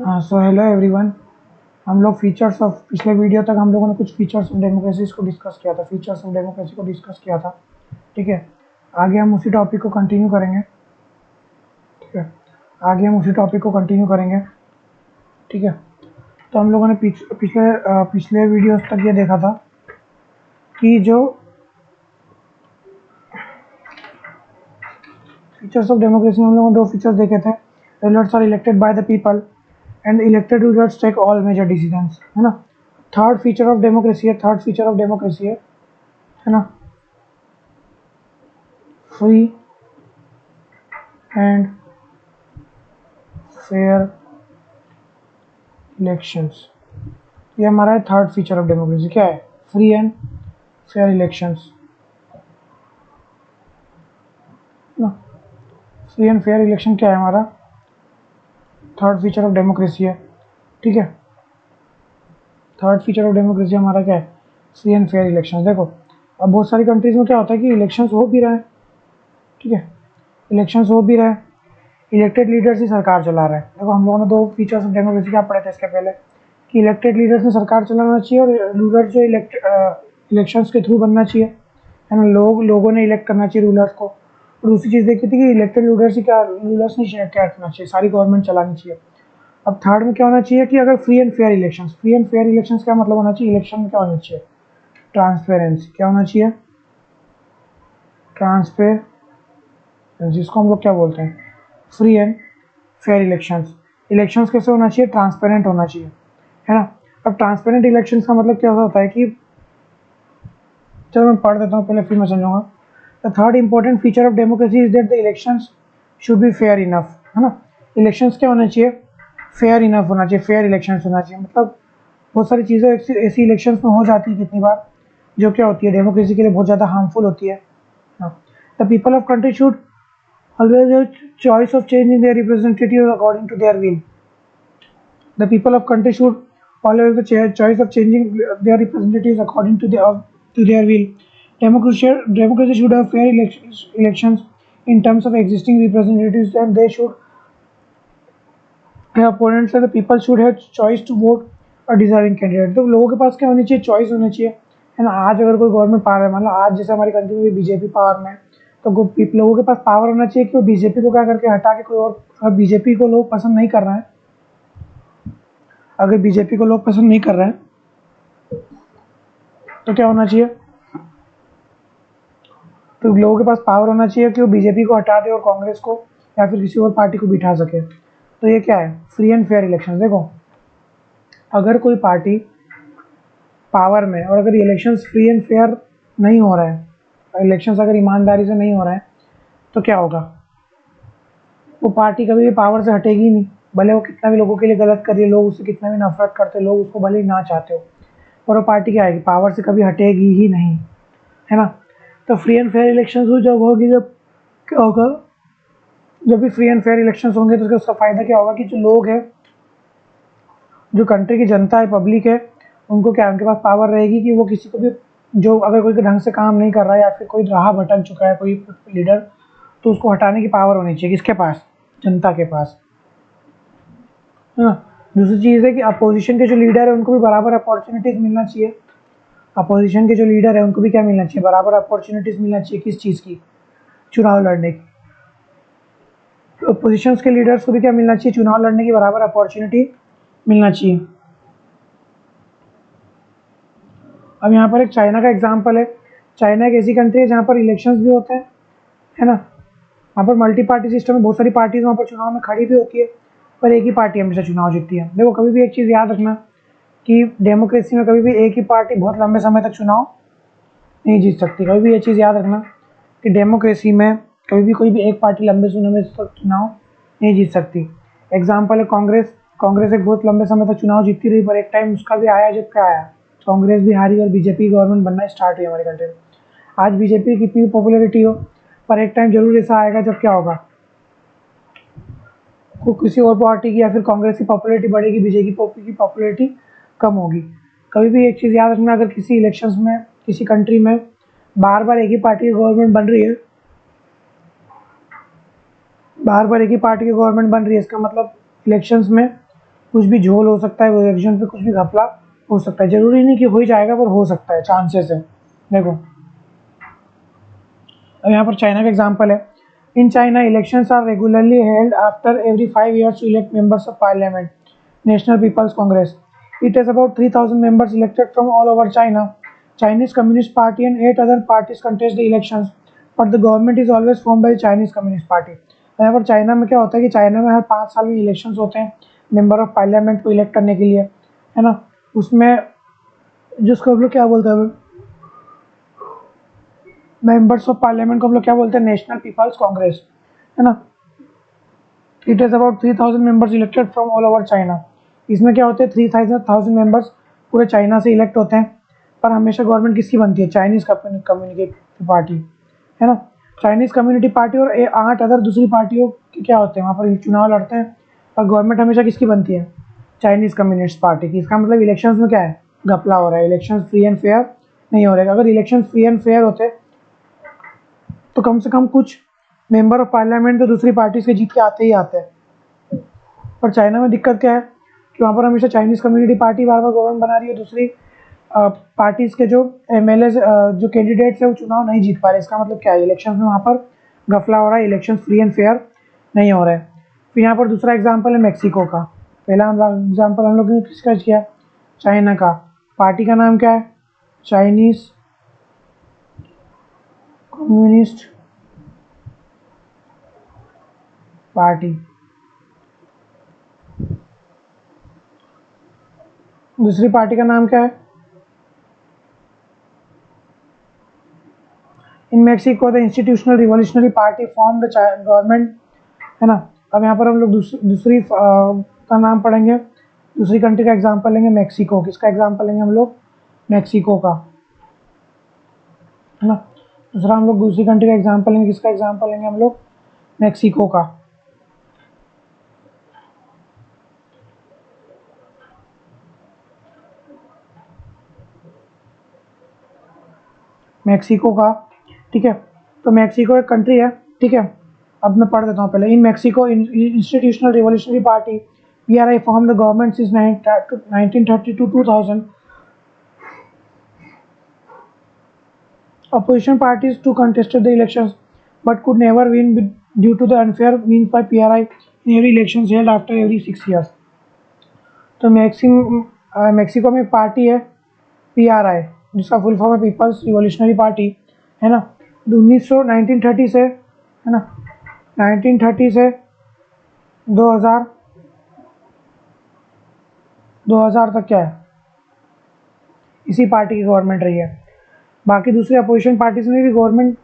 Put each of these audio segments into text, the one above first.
So hello everyone. हम लोग features of पिछले वीडियो तक हम लोगों ने कुछ फीचर्स ऑफ डेमोक्रेसीज को डिस्कस किया था, फीचर्स ऑफ डेमोक्रेसी को डिस्कस किया था। ठीक है, आगे हम उसी टॉपिक को कंटिन्यू करेंगे। ठीक है, आगे हम उसी टॉपिक को कंटिन्यू करेंगे। ठीक है, तो हम लोगों ने पिछले वीडियोस तक ये देखा था कि जो फीचर्स ऑफ डेमोक्रेसी में हम लोगों ने दो फीचर्स देखे थे। Rulers are elected by the people and elected rulers take all major decisions, है ना। थर्ड फीचर ऑफ डेमोक्रेसी है ना, फ्री एंड फेयर इलेक्शंस। ये हमारा है थर्ड फीचर ऑफ डेमोक्रेसी। क्या है? फ्री एंड फेयर इलेक्शंस ना। फ्री एंड फेयर इलेक्शन क्या है? हमारा थर्ड फीचर ऑफ डेमोक्रेसी है। ठीक है, थर्ड फीचर ऑफ डेमोक्रेसी हमारा क्या है? Free and fair election. देखो, अब बहुत सारी कंट्रीज में क्या होता है कि इलेक्शंस हो भी रहा है। ठीक है, इलेक्शंस हो भी रहा है, इलेक्टेड लीडर्स ही सरकार चला रहा है। देखो, हम लोगों ने दो फीचर्स ऑफ डेमोक्रेसी क्या पढ़े थे इसके पहले, कि इलेक्टेड लीडर्स ने सरकार चलाना चाहिए और रूलर्स जो इलेक्शंस के थ्रू बनना चाहिए, है ना। लोगों ने इलेक्ट करना चाहिए रूलर्स को। और दूसरी चीज़ देखी थी कि इलेक्टेड रूलर्स ही क्या, रूलर्स ने क्या करना चाहिए, सारी गवर्नमेंट चलानी चाहिए। अब थर्ड में क्या होना चाहिए कि अगर फ्री एंड फेयर इलेक्शंस क्या मतलब होना चाहिए? इलेक्शन में क्या होना चाहिए? ट्रांसपेरेंसी। क्या होना चाहिए? ट्रांसपेरेंसी, जिसको हम लोग क्या बोलते हैं? फ्री एंड फेयर इलेक्शंस कैसे होना चाहिए? ट्रांसपेरेंट होना चाहिए, है ना। अब ट्रांसपेरेंट इलेक्शंस का मतलब क्या होता है कि, चलो मैं पढ़ देता हूँ पहले फिर मैं समझूंगा। The third important feature of democracy is that the elections should be fair enough, है ना। इलेक्शंस क्या होना चाहिए? फेयर इनफ होना चाहिए, फेयर इलेक्शंस होना चाहिए। मतलब बहुत सारी चीज़ें ऐसी इलेक्शंस में हो जाती है कितनी बार, जो क्या होती है, डेमोक्रेसी के लिए बहुत ज़्यादा हार्मफुल होती है। The people of country should always have choice of changing their representatives according to their will. The people of country should always have the choice of changing their representatives according to their will. Democracy should have fair elections in terms of existing representatives, and they should have opponents, and the people should have choice to vote a deserving candidate. तो लोगों के पास क्या होनी चाहिए? Choice होनी चाहिए, है ना। आज अगर कोई गवर्नमेंट पावर है, मतलब आज जैसे हमारी कंट्री में बीजेपी पावर में, तो लोगों के पास पावर होना चाहिए कि वो बीजेपी को क्या करके हटा के कोई और, अगर बीजेपी को लोग पसंद नहीं कर रहे हैं, तो क्या होना चाहिए? तो लोगों के पास पावर होना चाहिए कि वो बीजेपी को हटा दे और कांग्रेस को या फिर किसी और पार्टी को बिठा सके। तो ये क्या है? Free and fair election. देखो, अगर कोई पार्टी पावर में और अगर इलेक्शंस फ्री एंड फेयर नहीं हो रहे हैं, इलेक्शंस अगर ईमानदारी से नहीं हो रहे हैं, तो क्या होगा? वो पार्टी कभी भी पावर से हटेगी नहीं, भले वो कितना भी लोगों के लिए गलत कर रही है, लोग उससे कितना भी नफरत करते, लोग उसको भले ही ना चाहते हो, और वो पार्टी क्या आएगी? पावर से कभी हटेगी ही नहीं, है ना। तो फ्री एंड फेयर इलेक्शंस जब होगी, जब क्या होगा? जब भी फ्री एंड फेयर इलेक्शंस होंगे तो उसका फ़ायदा क्या होगा कि जो लोग हैं, जो कंट्री की जनता है, पब्लिक है, उनको क्या, उनके पास पावर रहेगी कि वो किसी को भी, जो अगर कोई ढंग से काम नहीं कर रहा है या फिर कोई राह भटक चुका है कोई लीडर, तो उसको हटाने की पावर होनी चाहिए। किसके पास? जनता के पास, है ना। दूसरी चीज़ है कि अपोजिशन के जो लीडर है उनको भी बराबर अपॉर्चुनिटीज़ मिलना चाहिए। अपोजिशन के जो लीडर है उनको भी क्या मिलना चाहिए? बराबर अपॉर्चुनिटीज़ मिलना चाहिए। किस चीज़ की? चुनाव लड़ने की। अपोजिशन के लीडर्स को भी क्या मिलना चाहिए? चुनाव लड़ने की बराबर अपॉर्चुनिटी मिलना चाहिए। अब यहाँ पर एक चाइना का एग्जाम्पल है। चाइना एक ऐसी कंट्री है जहाँ पर इलेक्शंस भी होते हैं, है ना। वहाँ पर मल्टी पार्टी सिस्टम में बहुत सारी पार्टीज वहाँ पर चुनाव में खड़ी भी होती है, पर एक ही पार्टी हमेशा चुनाव जीतती है। देखो, कभी भी एक चीज़ याद रखना कि डेमोक्रेसी में कभी भी एक ही पार्टी बहुत लंबे समय तक चुनाव नहीं जीत सकती। कभी भी ये चीज़ याद रखना कि डेमोक्रेसी में कभी भी कोई भी एक पार्टी लंबे समय तक चुनाव नहीं जीत सकती। एग्जाम्पल है कांग्रेस। कांग्रेस एक बहुत लंबे समय तक चुनाव जीतती रही, पर एक टाइम उसका भी आया जब क्या आया, कांग्रेस भी हारी और बीजेपी गवर्नमेंट बनना स्टार्ट हुई हमारी कंट्री में। आज बीजेपी की कितनी भी पॉपुलैरिटी हो, पर एक टाइम जरूर ऐसा आएगा जब क्या होगा, को किसी और पार्टी की या फिर कांग्रेस की पॉपुलैरिटी बढ़ेगी, बीजेपी की पॉपुलैरिटी कम होगी। कभी भी एक चीज़ याद रखना, अगर किसी इलेक्शंस में किसी कंट्री में बार बार एक ही पार्टी की गवर्नमेंट बन रही है, इसका मतलब इलेक्शंस में कुछ भी झोल हो सकता है, इलेक्शन पे कुछ भी घपला हो सकता है, जरूरी नहीं कि हो ही जाएगा पर हो सकता है, चांसेस है। देखो अब यहाँ पर चाइना का एग्जाम्पल है। In China elections are regularly held after every 5 years to elect members of parliament, National People's Congress. It has about 3000 members elected from all over China. Chinese Communist Party and 8 other parties contest the elections, but the government is always formed by the Chinese Communist Party. यहाँ पर China में क्या होता है कि China में हर 5 साल में इलेक्शंस होते हैं मेंबर ऑफ पार्लियामेंट को इलेक्ट करने के लिए, है ना। उसमें जिसको हम लोग क्या बोलते हैं, मेंबर्स ऑफ पार्लियामेंट को हम लोग क्या बोलते हैं, नेशनल पीपल्स कांग्रेस, है ना। It is about 3000 members elected from all over China. इसमें क्या होते हैं, 3000 members पूरे चाइना से इलेक्ट होते हैं, पर हमेशा गवर्नमेंट किसकी बनती है, चाइनीज़ कम्युनिटी पार्टी, है ना। चाइनीज़ कम्युनिटी पार्टी और 8 अदर दूसरी पार्टियों के क्या होते हैं, वहाँ पर चुनाव लड़ते हैं, और गवर्नमेंट हमेशा किसकी बनती है, चाइनीज़ कम्युनिस्ट पार्टी की। इसका मतलब इलेक्शंस में क्या है, घपला हो रहा है, इलेक्शन फ्री एंड फेयर नहीं हो रहे। अगर इलेक्शन फ्री एंड फेयर होते तो कम से कम कुछ मेंबर ऑफ पार्लियामेंट तो दूसरी पार्टी से जीत के आते ही आते हैं। पर चाइना में दिक्कत क्या है कि वहाँ पर हमेशा चाइनीज़ कम्युनिटी पार्टी बार बार गवर्नमेंट बना रही है, दूसरी पार्टीज़ के जो एमएलए जो कैंडिडेट्स है वो चुनाव नहीं जीत पा रहे। इसका मतलब क्या है, इलेक्शन में वहाँ पर घपला हो रहा है, इलेक्शन फ्री एंड फेयर नहीं हो रहा है। फिर यहाँ पर दूसरा एग्जाम्पल है मेक्सिको का। पहला एग्जाम्पल हम लोग ने किसका किया, चाइना का। पार्टी का नाम क्या है, चाइनीज़ कम्युनिस्ट पार्टी। दूसरी पार्टी का नाम क्या है, in Mexico the institutional revolutionary party form the government, है ना। अब यहाँ पर हम लोग दूसरी का नाम पढ़ेंगे, दूसरी कंट्री का एग्जांपल लेंगे, मेक्सिको। किसका एग्जांपल लेंगे हम लोग, मेक्सिको का, है ना। दूसरा हम लोग दूसरी कंट्री का एग्जांपल लेंगे, किसका एग्जांपल लेंगे हम लोग, मेक्सिको का। मेक्सिको का, ठीक है। तो मेक्सिको एक कंट्री है, ठीक है। अब मैं पढ़ देता हूँ पहले। In Mexico institutional revolutionary party PRI form the government since 1930 to 2000. Opposition parties too contested the elections but could never win due to the unfair means by PRI in every elections held after every 6 years. तो Mexico में एक party है PRI, जिसका full form है peoples revolutionary party, है ना। 1930 से, है ना, 1930 से 2000 तक क्या है, इसी पार्टी की गवर्नमेंट रही है। बाकी दूसरी अपोजिशन पार्टीज ने भी गवर्नमेंट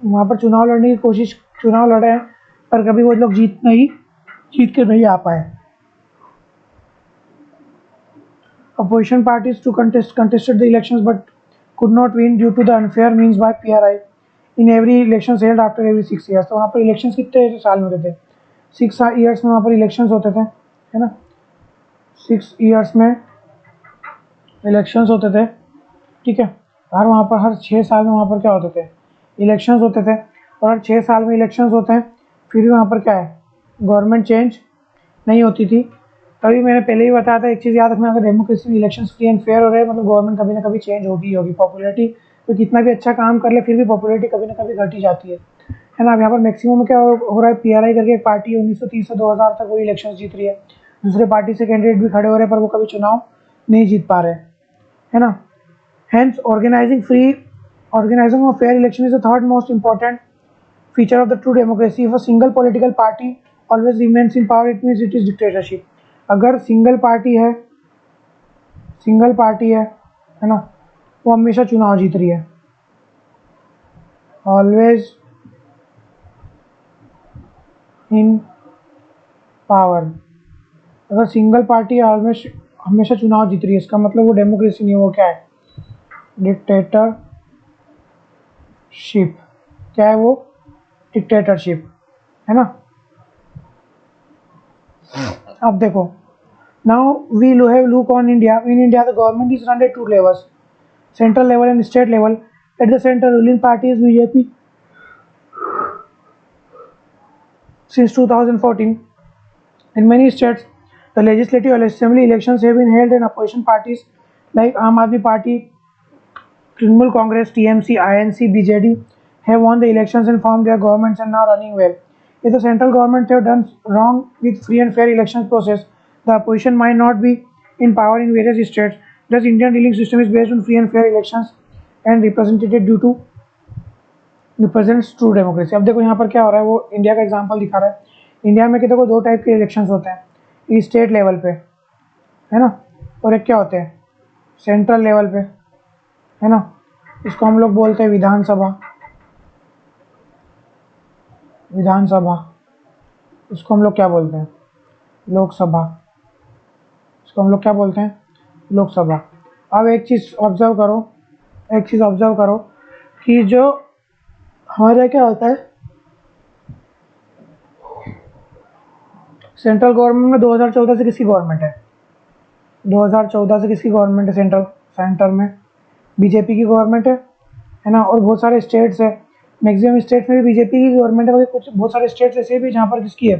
वहाँ पर चुनाव लड़ने की कोशिश, चुनाव लड़े हैं, पर कभी वो लोग जीत के नहीं आ पाए। Opposition parties to contested the elections but could not win due to the unfair means by PRI in every elections held after every 6 years. तो वहाँ पर इलेक्शंस कितने साल में होते थे, 6 years में वहाँ पर इलेक्शंस होते थे, है ना। 6 years में इलेक्शंस होते थे, ठीक है। और वहाँ पर हर 6 साल में वहाँ पर क्या होते थे, इलेक्शंस होते थे। और हर 6 साल में इलेक्शंस होते हैं, फिर भी वहाँ पर क्या है, गवर्नमेंट चेंज नहीं होती थी। तभी मैंने पहले ही बताया था, एक चीज़ याद रखना, अगर डेमोक्रेसी में इलेक्शंस फ्री एंड फेयर हो रहे हैं मतलब गवर्नमेंट कभी ना कभी चेंज होगी होगी। पॉपुलैरिटी तो कितना भी अच्छा काम कर ले फिर भी पॉपुलैरिटी कभी ना कभी घट ही जाती है ना। अब यहाँ पर मैक्सिमम में क्या हो रहा है, PRI करके एक पार्टी है, 1930 से 2000 तक वो इलेक्शन जीत रही है। दूसरे पार्टी से कैंडिडेट भी खड़े हो रहे हैं पर वो कभी चुनाव नहीं जीत पा रहे, है ना। Hence, organizing of fair election is the third most important feature of the true democracy. If a single political party always remains in power, it means it is dictatorship. अगर सिंगल पार्टी है ना, वो हमेशा चुनाव जीत रही है, always in power. अगर single party हमेशा चुनाव जीत रही है, इसका मतलब वो डेमोक्रेसी नहीं है, वो क्या है, डिक्टेटरशिप। क्या है वो, डिक्टेटरशिप, है ना। अब देखो, now we have look on India. In India the government is run at 2 levels, central level and state level. At the centre ruling party is BJP since 2014. In many states The legislative assembly elections have been held and opposition parties like Aam Aadmi Party, Trinamool Congress, TMC, INC, BJD have won the elections and formed their governments and now running well. If the central government have done wrong with free and fair elections process, the opposition might not be in power in various states. Thus, Indian ruling system is based on free and fair elections and representative due to represents true democracy. अब देखो यहाँ पर क्या हो रहा है, वो India का एग्जांपल दिखा रहा है। इंडिया में देखो दो टाइप के इलेक्शंस होते हैं, एक स्टेट लेवल पे है ना, और एक क्या होते हैं सेंट्रल लेवल पे है ना। इसको हम लोग बोलते हैं विधानसभा, विधानसभा। इसको हम लोग क्या बोलते हैं लोकसभा, इसको हम लोग क्या बोलते हैं लोकसभा। अब एक चीज़ ऑब्जर्व करो, एक चीज़ ऑब्जर्व करो कि जो हमारे क्या होता है सेंट्रल गवर्नमेंट में 2014 से किसकी गवर्नमेंट है, 2014 से किसकी गवर्नमेंट है सेंटर में बीजेपी की गवर्नमेंट है ना। और बहुत सारे स्टेट्स है, मैक्सिमम स्टेट्स में भी बीजेपी की गवर्नमेंट है, मगर कुछ बहुत सारे स्टेट्स ऐसे भी जहाँ पर किसकी है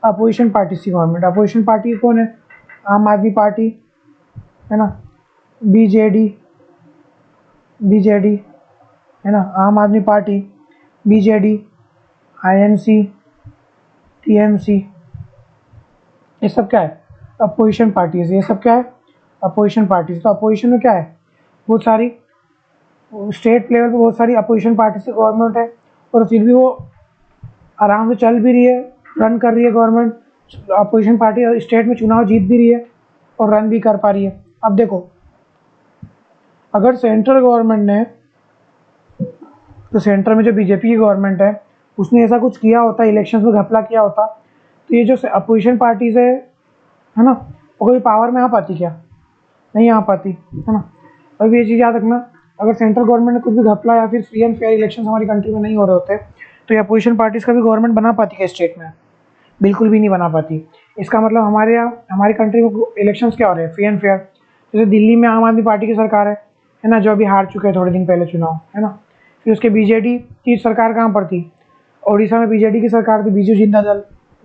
अपोजिशन पार्टी की गवर्नमेंट। अपोजिशन पार्टी कौन है, आम आदमी पार्टी है ना, बीजेडी है ना, आम आदमी पार्टी, बीजेडी, आईएनसी, टीएमसी, ये सब क्या है अपोजिशन पार्टीज। ये सब क्या है अपोजिशन पार्टीज। तो अपोजिशन में क्या है बहुत सारी स्टेट लेवल पे बहुत सारी अपोजिशन पार्टी से गवर्नमेंट है, और फिर भी वो आराम से चल भी रही है, रन कर रही है गवर्नमेंट। अपोजिशन पार्टी स्टेट में चुनाव जीत भी रही है और रन भी कर पा रही है। अब देखो अगर सेंट्रल गवर्नमेंट ने, तो सेंटर में जो बीजेपी की गवर्नमेंट है उसने ऐसा कुछ किया होता, इलेक्शंस में घपला किया होता, तो ये जो अपोजिशन पार्टीज है ना वो कोई पावर में आ पाती क्या, नहीं आ पाती है ना। अब ये चीज़ याद रखना, अगर सेंट्रल गवर्नमेंट ने कुछ भी घपला या फिर फ्री एंड फेयर इलेक्शंस हमारी कंट्री में नहीं हो रहे होते तो ये अपोजिशन पार्टीज़ का भी गवर्नमेंट बना पाती क्या स्टेट में, बिल्कुल भी नहीं बना पाती। इसका मतलब हमारे यहाँ हमारी कंट्री में इलेक्शंस क्या हो रहे हैं फ्री एंड फेयर। जैसे दिल्ली में आम आदमी पार्टी की सरकार है ना, जो अभी हार चुके हैं थोड़े दिन पहले चुनाव है ना। फिर उसके बीजेडी की सरकार कहाँ पर थी, उड़ीसा में बीजेडी की सरकार थी,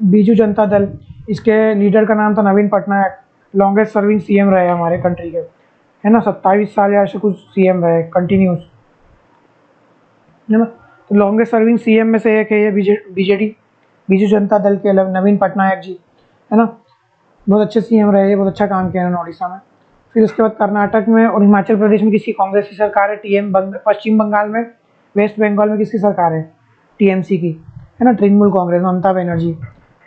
बीजू जनता दल। इसके लीडर का नाम था नवीन पटनायक, लॉन्गेस्ट सर्विंग सीएम रहे हमारे कंट्री के है ना, 27 साल या ऐसे कुछ सीएम रहे कंटिन्यूस है ना। तो लॉन्गेस्ट सर्विंग सीएम में से एक है ये बीजेडी, बीजू जनता दल के नवीन पटनायक जी है ना। बहुत अच्छे सीएम रहे, बहुत अच्छा काम किया इन्होंने उड़ीसा में। फिर उसके बाद कर्नाटक में और हिमाचल प्रदेश में किसी कांग्रेस की सरकार है, पश्चिम बंगाल में, वेस्ट बंगाल में किसकी सरकार है टीएमसी की है ना, तृणमूल कांग्रेस, ममता बनर्जी।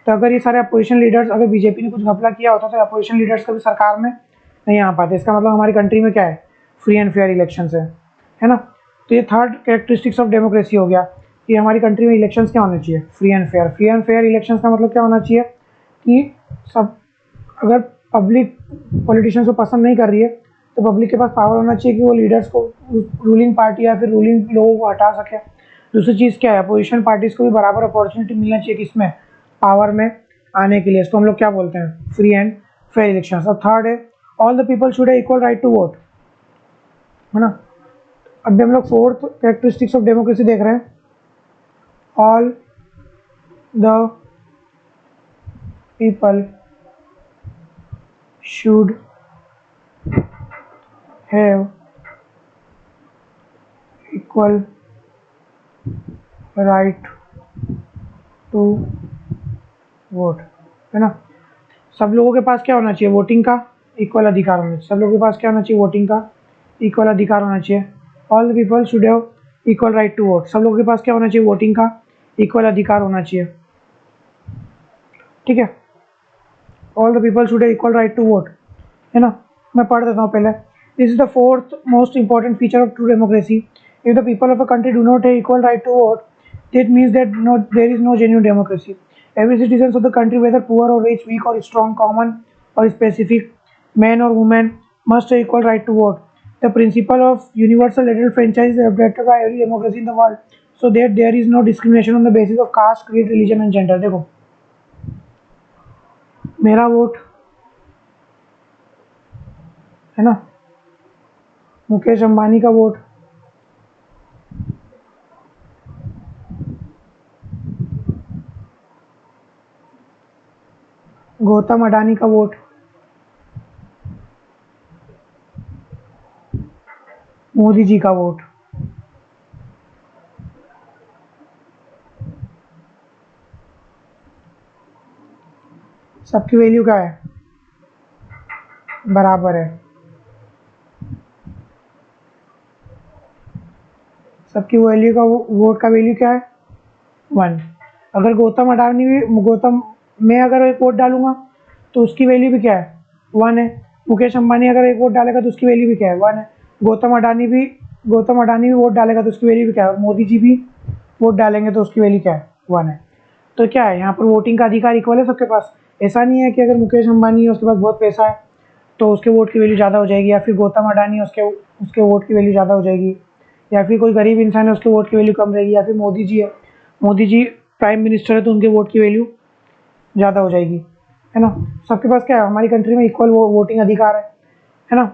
तो अगर ये सारे अपोजिशन लीडर्स, अगर बीजेपी ने कुछ घपला किया होता तो अपोजिशन लीडर्स कभी सरकार में नहीं आ पाते। इसका मतलब हमारी कंट्री में क्या है फ्री एंड फेयर इलेक्शन है ना। तो ये थर्ड कैरेक्टरिस्टिक्स ऑफ डेमोक्रेसी हो गया कि हमारी कंट्री में इलेक्शंस क्या होने चाहिए free and fair. Free and fair elections का मतलब क्या होना चाहिए कि सब, अगर पब्लिक पॉलिटिशियंस को पसंद नहीं कर रही है तो पब्लिक के पास पावर होना चाहिए कि वो लीडर्स को, रूलिंग पार्टी या फिर रूलिंग लोगों को हटा सके। दूसरी चीज़ क्या है अपोजिशन पार्टीज़ को भी बराबर अपॉर्चुनिटी मिलना चाहिए कि इसमें पावर में आने के लिए। इसको हम लोग क्या बोलते हैं फ्री एंड फेयर इलेक्शंस। और थर्ड है ऑल द पीपल शुड है इक्वल राइट टू वोट है ना। अभी हम लोग फोर्थ कैरेक्टरिस्टिक्स ऑफ डेमोक्रेसी देख रहे हैं, all the people should have equal right to vote है ना। सब लोगों के पास क्या होना चाहिए वोटिंग का इक्वल अधिकार होना चाहिए। सब लोगों के पास क्या होना चाहिए वोटिंग का इक्वल अधिकार होना चाहिए। All the people should have equal right to vote. सब लोगों के पास क्या होना चाहिए वोटिंग का इक्वल अधिकार होना चाहिए, ठीक है। All the people should have equal right to vote है ना। मैं पढ़ देता हूँ पहले। This is the fourth most important feature of true democracy. If the people of a country do not have equal right to vote, that means that there is no genuine democracy. Every citizen of the country, whether poor or rich, weak or strong, common or specific, man or woman, must have equal right to vote. The principle of universal electoral franchise is adopted by every democracy in the world, so that there is no discrimination on the basis of caste, creed, religion and gender. देखो मेरा vote है ना, मुकेश अंबानी का vote, Gautam Adani का vote Modi ji का vote. सबकी value क्या है, बराबर है। सबकी वैल्यू का वोट का वैल्यू क्या है, 1। अगर गौतम अडानी भी, गौतम, मैं अगर एक वोट डालूंगा तो उसकी वैल्यू भी क्या है, 1 है। मुकेश अंबानी अगर एक वोट डालेगा तो उसकी वैल्यू भी क्या है, 1 है। गौतम अडानी भी वोट डालेगा तो उसकी वैल्यू भी क्या है, और मोदी जी भी वोट डालेंगे तो उसकी वैल्यू क्या है, 1 है। तो क्या है, यहाँ पर वोटिंग का अधिकार इक्वल है सबके पास। ऐसा नहीं है कि अगर मुकेश अंबानी है उसके पास बहुत पैसा है तो उसके वोट की वैल्यू ज़्यादा हो जाएगी, या फिर गौतम अडानी है उसके उसके वोट की वैल्यू ज़्यादा हो जाएगी, या फिर कोई गरीब इंसान है उसके वोट की वैल्यू कम रहेगी, या फिर मोदी जी है, मोदी जी प्राइम मिनिस्टर है तो उनके वोट की वैल्यू ज़्यादा हो जाएगी, है ना। सबके पास क्या है, हमारी कंट्री में इक्वल वोटिंग अधिकार है ना।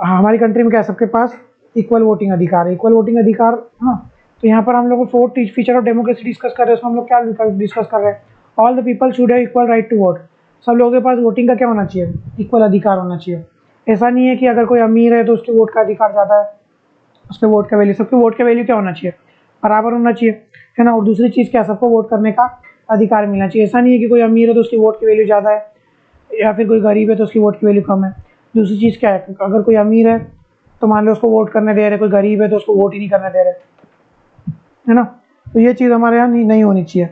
हाँ, हमारी कंट्री में क्या है, सबके पास इक्वल वोटिंग अधिकार है, इक्वल वोटिंग अधिकार। हाँ, तो यहाँ पर हम लोग fourth feature of democracy discuss कर रहे हैं, उसमें हम लोग क्या डिस्कस कर रहे हैं, all the people should have equal right to vote. सब लोगों के पास वोटिंग का क्या होना चाहिए, इक्वल अधिकार होना चाहिए। ऐसा नहीं है कि अगर कोई अमीर है तो उसके वोट का अधिकार ज़्यादा है, उसके वोट का वैल्यू, सबके वोट का वैल्यू क्या होना चाहिए, बराबर होना चाहिए, है ना। और दूसरी चीज़ क्या, सबको वोट करने का अधिकार मिलना चाहिए। ऐसा नहीं है कि कोई अमीर है तो उसकी वोट की वैल्यू ज़्यादा है, या फिर कोई गरीब है तो उसकी वोट की वैल्यू कम है। दूसरी चीज़ क्या है, अगर कोई अमीर है तो मान लो उसको वोट करने दे रहे, कोई गरीब है तो उसको वोट ही नहीं करने दे रहे, है ना। तो ये चीज़ हमारे यहाँ नहीं होनी चाहिए।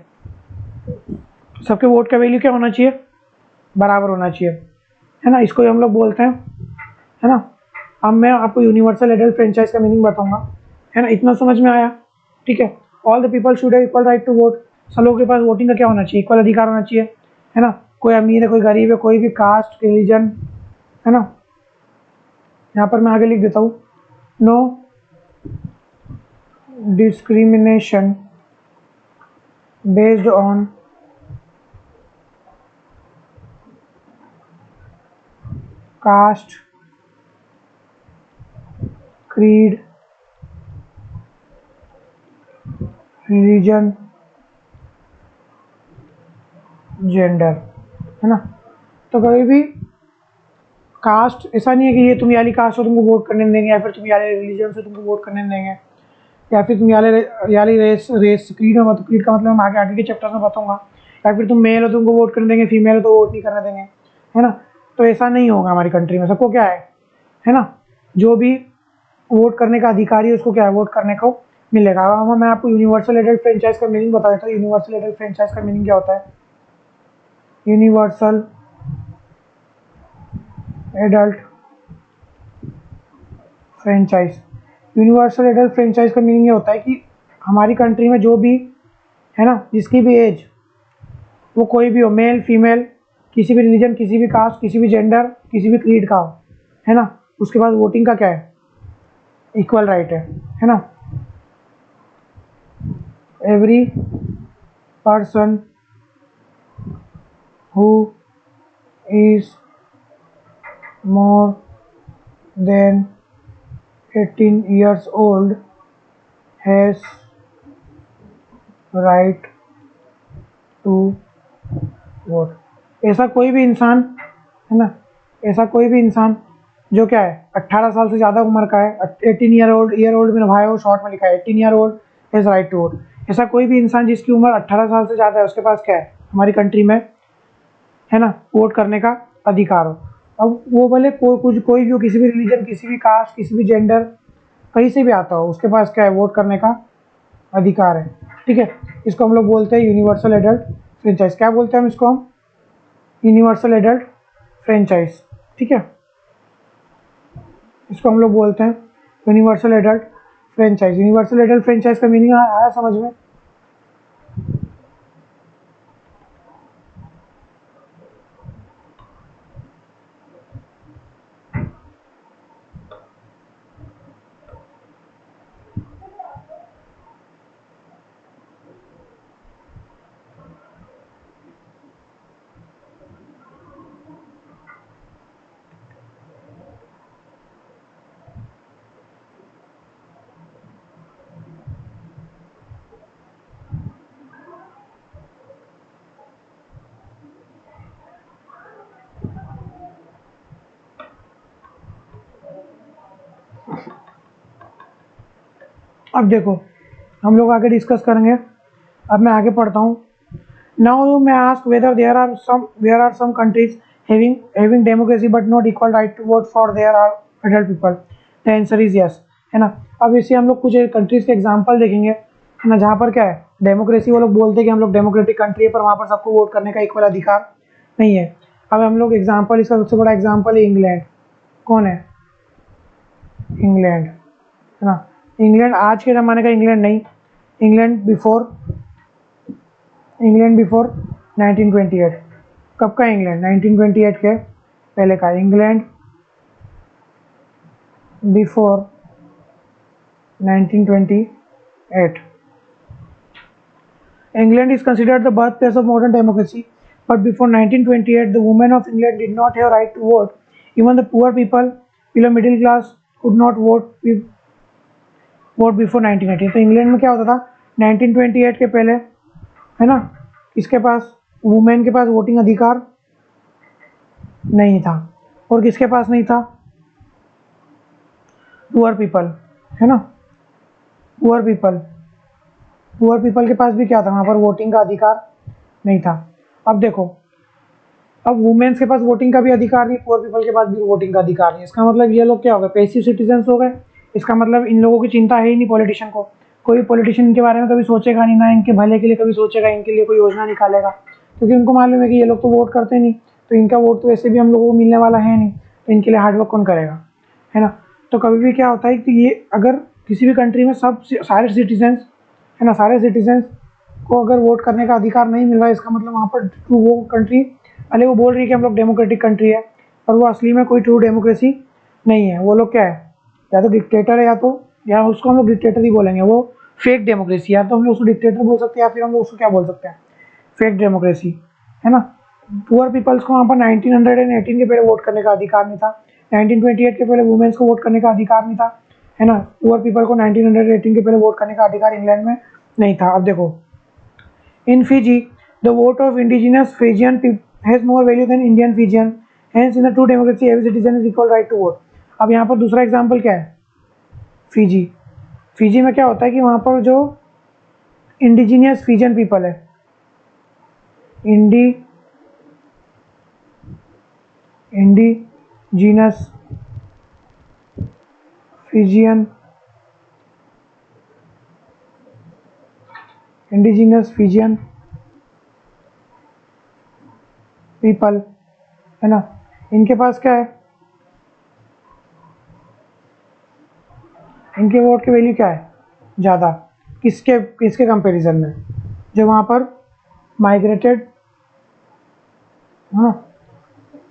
सबके वोट का वैल्यू क्या होना चाहिए, बराबर होना चाहिए, है ना। इसको ही हम लोग बोलते हैं, है ना। अब मैं आपको यूनिवर्सल एडल्ट फ्रेंचाइज का मीनिंग बताऊंगा, है ना। इतना समझ में आया, ठीक है। All the people should have equal right to vote. सब लोगों के पास वोटिंग का क्या होना चाहिए, इक्वल अधिकार होना चाहिए, है ना। कोई अमीर है, कोई गरीब है, कोई भी कास्ट, रिलीजन, है ना। यहाँ पर मैं आगे लिख देता हूँ, no discrimination based on caste, creed, religion, gender, है ना। तो कभी भी कास्ट, ऐसा नहीं है कि ये तुम याली कास्ट हो तुमको वोट करने नहीं देंगे, या फिर तुम याली रिलीजन से तुमको वोट करने नहीं देंगे, या फिर तुम याली रेस रेस क्रीड में, मतलब क्रीड का मतलब हम आगे आगे के चैप्टर्स में बताऊंगा, या फिर तुम मेल हो तुमको वोट करने देंगे, फीमेल हो तो वोट नहीं करने देंगे, है ना। तो ऐसा नहीं होगा हमारी कंट्री में। सबको क्या है ना, जो भी वोट करने का अधिकारी है उसको क्या है, वोट करने को मिलेगा। अब मैं आपको यूनिवर्सल एडल्ट फ्रेंचाइज का मीनिंग बता देता हूँ। यूनिवर्सल एडल्ट फ्रेंचाइज का मीनिंग क्या होता है, universal adult franchise, universal adult franchise का मीनिंग ये होता है कि हमारी कंट्री में जो भी, है ना, जिसकी भी एज, वो कोई भी हो, मेल फीमेल, किसी भी रिलीजन, किसी भी कास्ट, किसी भी जेंडर, किसी भी क्रीड का हो, है ना, उसके पास वोटिंग का क्या है, इक्वल राइट है ना। Every person who is more than 18 years old has right to vote। ऐसा कोई भी इंसान, है ना, ऐसा कोई भी इंसान जो क्या है 18 साल से ज़्यादा उम्र का है, 18 ईयर ओल्ड में भाई वो शॉर्ट में लिखा है 18 year old has right to vote. ऐसा कोई भी इंसान जिसकी उम्र 18 साल से ज़्यादा है उसके पास क्या है, हमारी कंट्री में, है ना, वोट करने का अधिकार हो। अब वो भले कोई भी हो, किसी भी रिलीजन, किसी भी कास्ट, किसी भी जेंडर, कहीं से भी आता हो, उसके पास क्या है, वोट करने का अधिकार है, ठीक है। इसको हम लोग बोलते हैं यूनिवर्सल एडल्ट फ्रेंचाइज। क्या बोलते हैं हम इसको, हम यूनिवर्सल एडल्ट फ्रेंचाइज, ठीक है। इसको हम लोग बोलते हैं universal adult franchise. Universal adult franchise का मीनिंग आया समझ में। अब देखो हम लोग आगे डिस्कस करेंगे। अब मैं आगे पढ़ता हूँ। Now you may ask whether there are some countries having democracy but not equal right to vote for there are adult people. The answer is yes, है ना। अब इसे हम लोग कुछ कंट्रीज के एग्जांपल देखेंगे, है ना, जहाँ पर क्या है डेमोक्रेसी, वो लोग बोलते हैं कि हम लोग डेमोक्रेटिक कंट्री है, पर वहाँ पर सबको वोट करने का इक्वल अधिकार नहीं है। अब हम लोग एग्जांपल, इसका सबसे बड़ा एग्जांपल है इंग्लैंड। कौन है? इंग्लैंड, है ना। इंग्लैंड आज के ज़माने का इंग्लैंड नहीं, इंग्लैंड बिफोर 1928। कब का इंग्लैंड? 1928 के पहले का England, before 1928। England is considered the birthplace of modern democracy, but before 1928, the women of England did not have right to vote. Even the poor people below middle class could not vote before 1980। तो England में क्या होता था 1928 के पहले, है ना, इसके पास वुमेन के पास वोटिंग अधिकार नहीं था। और किसके पास नहीं था? पुअर पीपल, है ना। पुअर पीपल के पास भी क्या था? वहाँ पर वोटिंग का अधिकार नहीं था। अब देखो, अब वुमेन्स के पास वोटिंग का भी अधिकार नहीं, पुअर पीपल के पास भी वोटिंग का अधिकार नहीं। इसका मतलब ये लोग क्या हो गए? पैसिव सिटीजन्स हो गए। इसका मतलब इन लोगों की चिंता है ही नहीं पॉलिटिशियन को। कोई पॉलिटिशियन इनके बारे में कभी सोचेगा नहीं, ना इनके भले के लिए कभी सोचेगा, इनके लिए कोई योजना निकालेगा, क्योंकि उनको मालूम है कि ये लोग तो वोट करते नहीं, तो इनका वोट तो वैसे भी हम लोगों को मिलने वाला है नहीं, तो इनके लिए हार्डवर्क कौन करेगा, है ना। तो कभी भी क्या होता है कि ये अगर किसी भी कंट्री में सारे सिटीजन्स, है ना, सारे सिटीजन्स को अगर वोट करने का अधिकार नहीं मिल रहा है, इसका मतलब वहाँ पर वो कंट्री, अरे वो बोल रही है कि हम लोग डेमोक्रेटिक कंट्री है, और वो असली में कोई ट्रू डेमोक्रेसी नहीं है। वो लोग क्या है, या तो डिक्टेटर है, या उसको हम लोग डिक्टेटर ही बोलेंगे, वो फेक डेमोक्रेसी। या तो हम लोग उसको डिक्टेटर बोल सकते हैं, या फिर हम लोग उसको क्या बोल सकते हैं, फेक डेमोक्रेसी, है ना। पुअर पीपल्स को वहाँ पर 1918 के पहले वोट करने का अधिकार नहीं था। 1928 के पहले वुमेन्स को वोट करने का अधिकार नहीं था, है ना। पुअर पीपल को 1918 के पहले वोट करने का अधिकार इंग्लैंड में नहीं था। अब देखो, in Fiji the vote of indigenous Fijian has more value than Indian Fijian, hence in the true democracy every citizen is equal right to vote. अब यहाँ पर दूसरा एग्जाम्पल क्या है? फिजी में क्या होता है कि वहाँ पर जो इंडिजिनियस फिजियन पीपल है, इंडिजिनस फिजियन पीपल, है ना, इनके पास क्या है, इनके वोट की वैल्यू क्या है? ज़्यादा। किसके कंपैरिजन में? जो वहाँ पर माइग्रेटेड, है ना,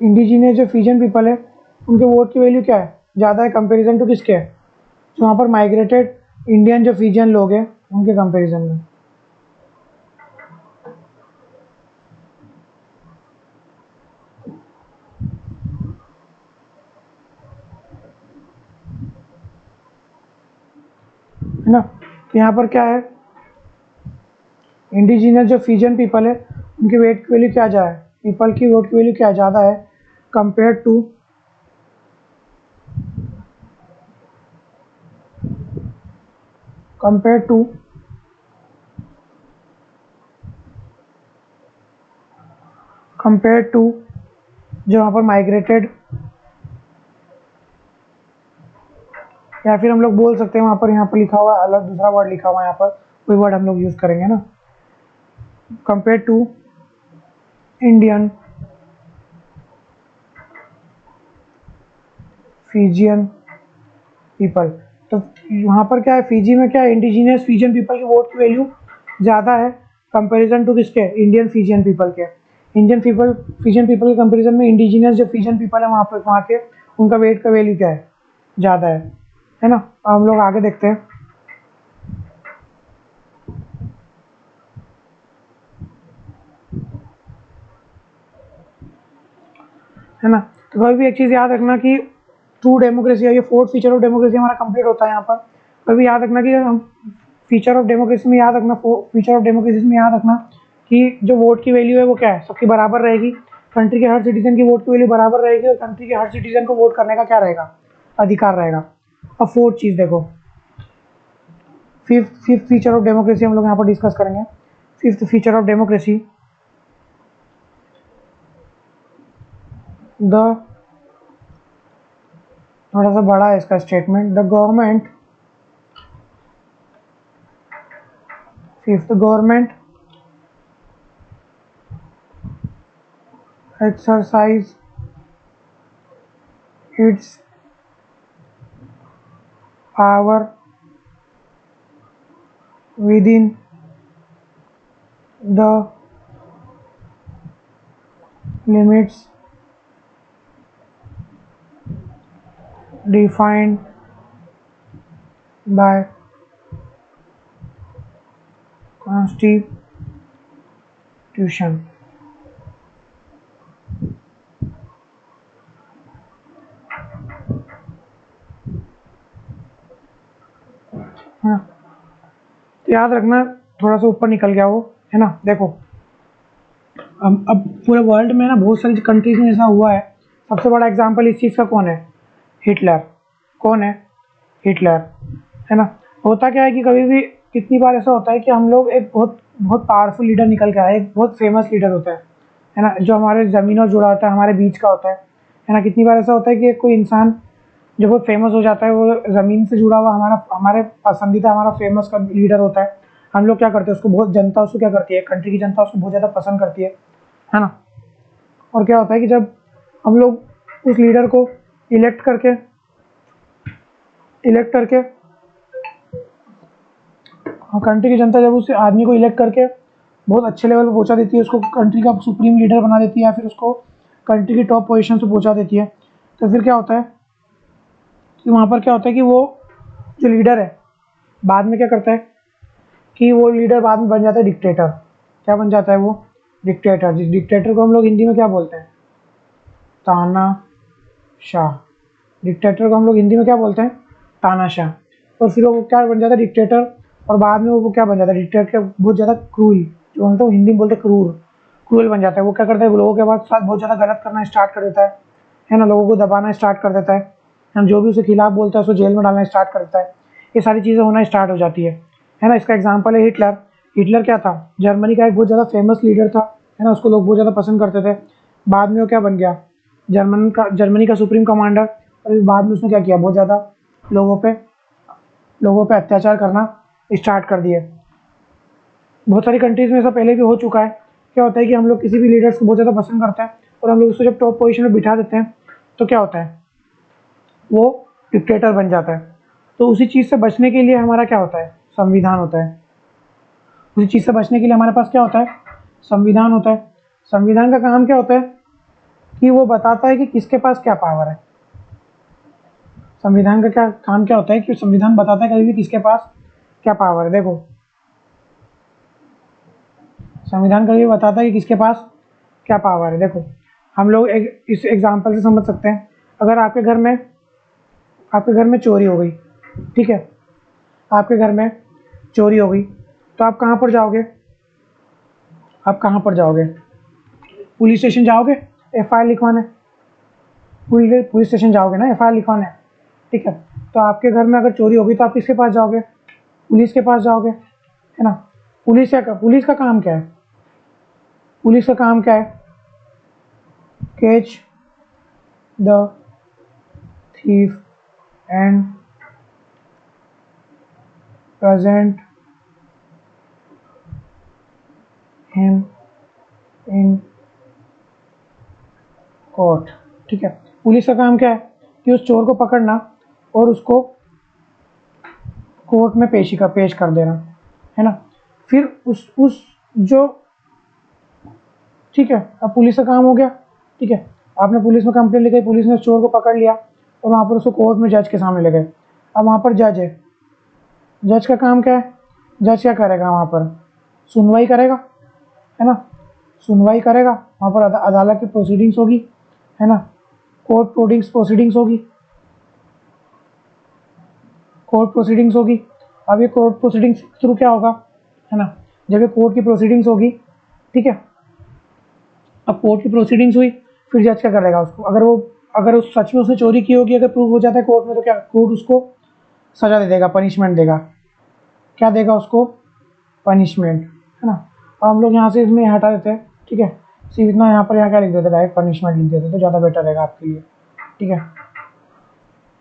इंडिजिनियस जो फिजियन पीपल है, उनके वोट की वैल्यू क्या है? ज़्यादा है कंपैरिजन टू किसके? जो वहाँ पर माइग्रेटेड इंडियन जो फिजियन लोग हैं उनके कंपैरिजन में। है ना। तो यहाँ पर क्या है, इंडिजिनियस जो फिजियन पीपल है उनकी वेट की वैल्यू क्या ज़्यादा है, पीपल की वोट की वैल्यू क्या ज़्यादा है कंपेयर टू जो वहाँ पर माइग्रेटेड, या फिर हम लोग बोल सकते हैं यहाँ पर लिखा हुआ है अलग, दूसरा वर्ड लिखा हुआ है, यहाँ पर कोई वर्ड हम लोग यूज़ करेंगे ना, compare to Indian Fijian people. तो वहाँ पर क्या है, फिजी में क्या है, इंडिजिनियस फिजियन पीपल की वोट की वैल्यू ज़्यादा है कंपैरिजन टू किसके? इंडियन फिजियन पीपल के। फिजियन पीपल के कंपैरिजन में इंडिजिनियस जो फिजियन पीपल है वहाँ के उनका वेट का वैल्यू क्या है? ज़्यादा है ना। हम लोग आगे देखते हैं, है ना। तो कभी भी एक चीज़ याद रखना कि ट्रू डेमोक्रेसी है, ये फोर्थ फीचर ऑफ डेमोक्रेसी हमारा कंप्लीट होता है यहाँ पर। कभी याद रखना कि हम फीचर ऑफ डेमोक्रेसी में याद रखना कि जो वोट की वैल्यू है वो क्या है, सबकी बराबर रहेगी। कंट्री के हर सिटीजन की वोट की वैल्यू बराबर रहेगी, और कंट्री के हर सिटीजन को वोट करने का क्या रहेगा? अधिकार रहेगा। अब फोर्थ चीज़ देखो, फिफ्थ फीचर ऑफ डेमोक्रेसी हम लोग यहाँ पर डिस्कस करेंगे। फिफ्थ फीचर ऑफ डेमोक्रेसी, थोड़ा सा बड़ा है इसका statement, the government, fifth, government exercise its power within the limits defined by constitution। हाँ, तो याद रखना, थोड़ा सा ऊपर निकल गया वो, है ना। देखो अब पूरे वर्ल्ड में ना बहुत सारी कंट्रीज में ऐसा हुआ है। सबसे बड़ा एग्जांपल इस चीज़ का कौन है? हिटलर। कौन है? हिटलर, है ना। होता क्या है कि कभी भी कितनी बार ऐसा होता है कि हम लोग एक बहुत बहुत पावरफुल लीडर निकल के आए, एक बहुत फेमस लीडर होता है ना, जो हमारे ज़मीनों जुड़ा होता है, हमारे बीच का होता है ना। कितनी बार ऐसा होता है कि कोई इंसान जो बहुत फेमस हो जाता है, वो ज़मीन से जुड़ा हुआ हमारे पसंदीदा, हमारा फेमस का लीडर होता है। हम लोग क्या करते हैं, उसको बहुत, जनता उसको क्या करती है, कंट्री की जनता उसको बहुत ज़्यादा पसंद करती है ना। और क्या होता है कि जब हम लोग उस लीडर को इलेक्ट करके कंट्री की जनता जब उस आदमी को इलेक्ट करके बहुत अच्छे लेवल पर पहुंचा देती है, उसको कंट्री का सुप्रीम लीडर बना देती है, या फिर उसको कंट्री की टॉप पोजीशन पे पहुंचा देती है, तो फिर क्या होता है कि वहाँ पर क्या होता है कि वो जो लीडर है बाद में क्या करता है कि वो लीडर बाद में बन जाता है डिक्टेटर। क्या बन जाता है वो? डिक्टेटर। जिस डिक्टेटर को हम लोग हिंदी में क्या बोलते हैं? तानाशाह। डिक्टेटर को हम लोग हिंदी में क्या बोलते हैं? तानाशाह। और फिर वो क्या बन जाता है? डिक्टेटर। और बाद में वो क्या बन जाता है? डिक्टेटर बहुत ज़्यादा क्रूल, जो हम तो हिंदी में बोलते हैं क्रूल बन जाता है। वो क्या करता है? लोगों के साथ बहुत ज़्यादा गलत करना स्टार्ट कर देता है ना। लोगों को दबाना स्टार्ट कर देता है। हम जो भी उसके खिलाफ बोलता है उसको जेल में डालना स्टार्ट कर देता है। ये सारी चीज़ें होना स्टार्ट हो जाती है ना। इसका एग्जाम्पल है हिटलर। हिटलर क्या था? जर्मनी का एक बहुत ज़्यादा फेमस लीडर था, है ना। उसको लोग बहुत ज़्यादा पसंद करते थे। बाद में वो क्या बन गया? जर्मनी का सुप्रीम कमांडर। और बाद में उसने क्या किया? बहुत ज़्यादा लोगों पे अत्याचार करना स्टार्ट कर दिए। बहुत सारी कंट्रीज़ में ऐसा पहले भी हो चुका है। क्या होता है कि हम लोग किसी भी लीडर्स को बहुत ज़्यादा पसंद करते हैं और हम लोग उसको जब टॉप पोजीशन में बिठा देते हैं तो क्या होता है? वो डिक्टेटर बन जाता है। तो उसी चीज़ से बचने के लिए हमारा क्या होता है? संविधान होता है। उसी चीज़ से बचने के लिए हमारे पास क्या होता है? संविधान होता है। संविधान का काम क्या होता है कि वो बताता है कि किसके पास क्या पावर है। संविधान का क्या काम क्या होता है कि संविधान बताता है कभी भी किसके पास क्या पावर है। देखो, संविधान कभी बताता है कि किसके पास क्या पावर है। देखो, हम लोग इस एग्जाम्पल से समझ सकते हैं। अगर आपके घर में चोरी हो गई, ठीक है, आपके घर में चोरी हो गई, तो आप कहाँ पर जाओगे? पुलिस स्टेशन जाओगे एफआईआर लिखवाने। पुलिस स्टेशन जाओगे ना एफआईआर लिखवाने, ठीक है। तो आपके घर में अगर चोरी होगी तो आप किसके पास जाओगे? पुलिस के पास जाओगे, है ना। पुलिस का काम क्या है? पुलिस का काम क्या है? Catch the thief and present him in court, ठीक है। पुलिस का काम क्या है कि उस चोर को पकड़ना और उसको कोर्ट में पेश कर देना, है ना। फिर उस जो, ठीक है, अब पुलिस का काम हो गया, ठीक है। आपने पुलिस में कंप्लेंट लिखाई, पुलिस ने उस चोर को पकड़ लिया और वहाँ पर उसको कोर्ट में जज के सामने ले गए। अब वहाँ पर जज है, जज का काम क्या है? जज क्या करेगा? वहाँ पर सुनवाई करेगा, है ना। सुनवाई करेगा वहाँ पर, अदालत की प्रोसीडिंग्स होगी, है ना। प्रोसीडिंग्स होगी। अब ये कोर्ट प्रोसीडिंग्स थ्रू क्या होगा, है ना। जब ये कोर्ट की प्रोसीडिंग्स होगी, ठीक है, अब कोर्ट की प्रोसीडिंग्स हुई, फिर जज क्या करेगा? उसको अगर उस सच में उसने चोरी की होगी, अगर प्रूव हो जाता है कोर्ट में, तो क्या कोर्ट उसको सजा दे देगा, पनिशमेंट देगा, क्या देगा उसको, पनिशमेंट, है ना। अब हम लोग यहाँ से इसमें हटा देते हैं, ठीक है, सिर्फ इतना यहाँ पर यहाँ क्या लिख देते, डायरेक्ट पनिशमेंट लिख देते तो ज़्यादा बेटर रहेगा आपके लिए, ठीक है।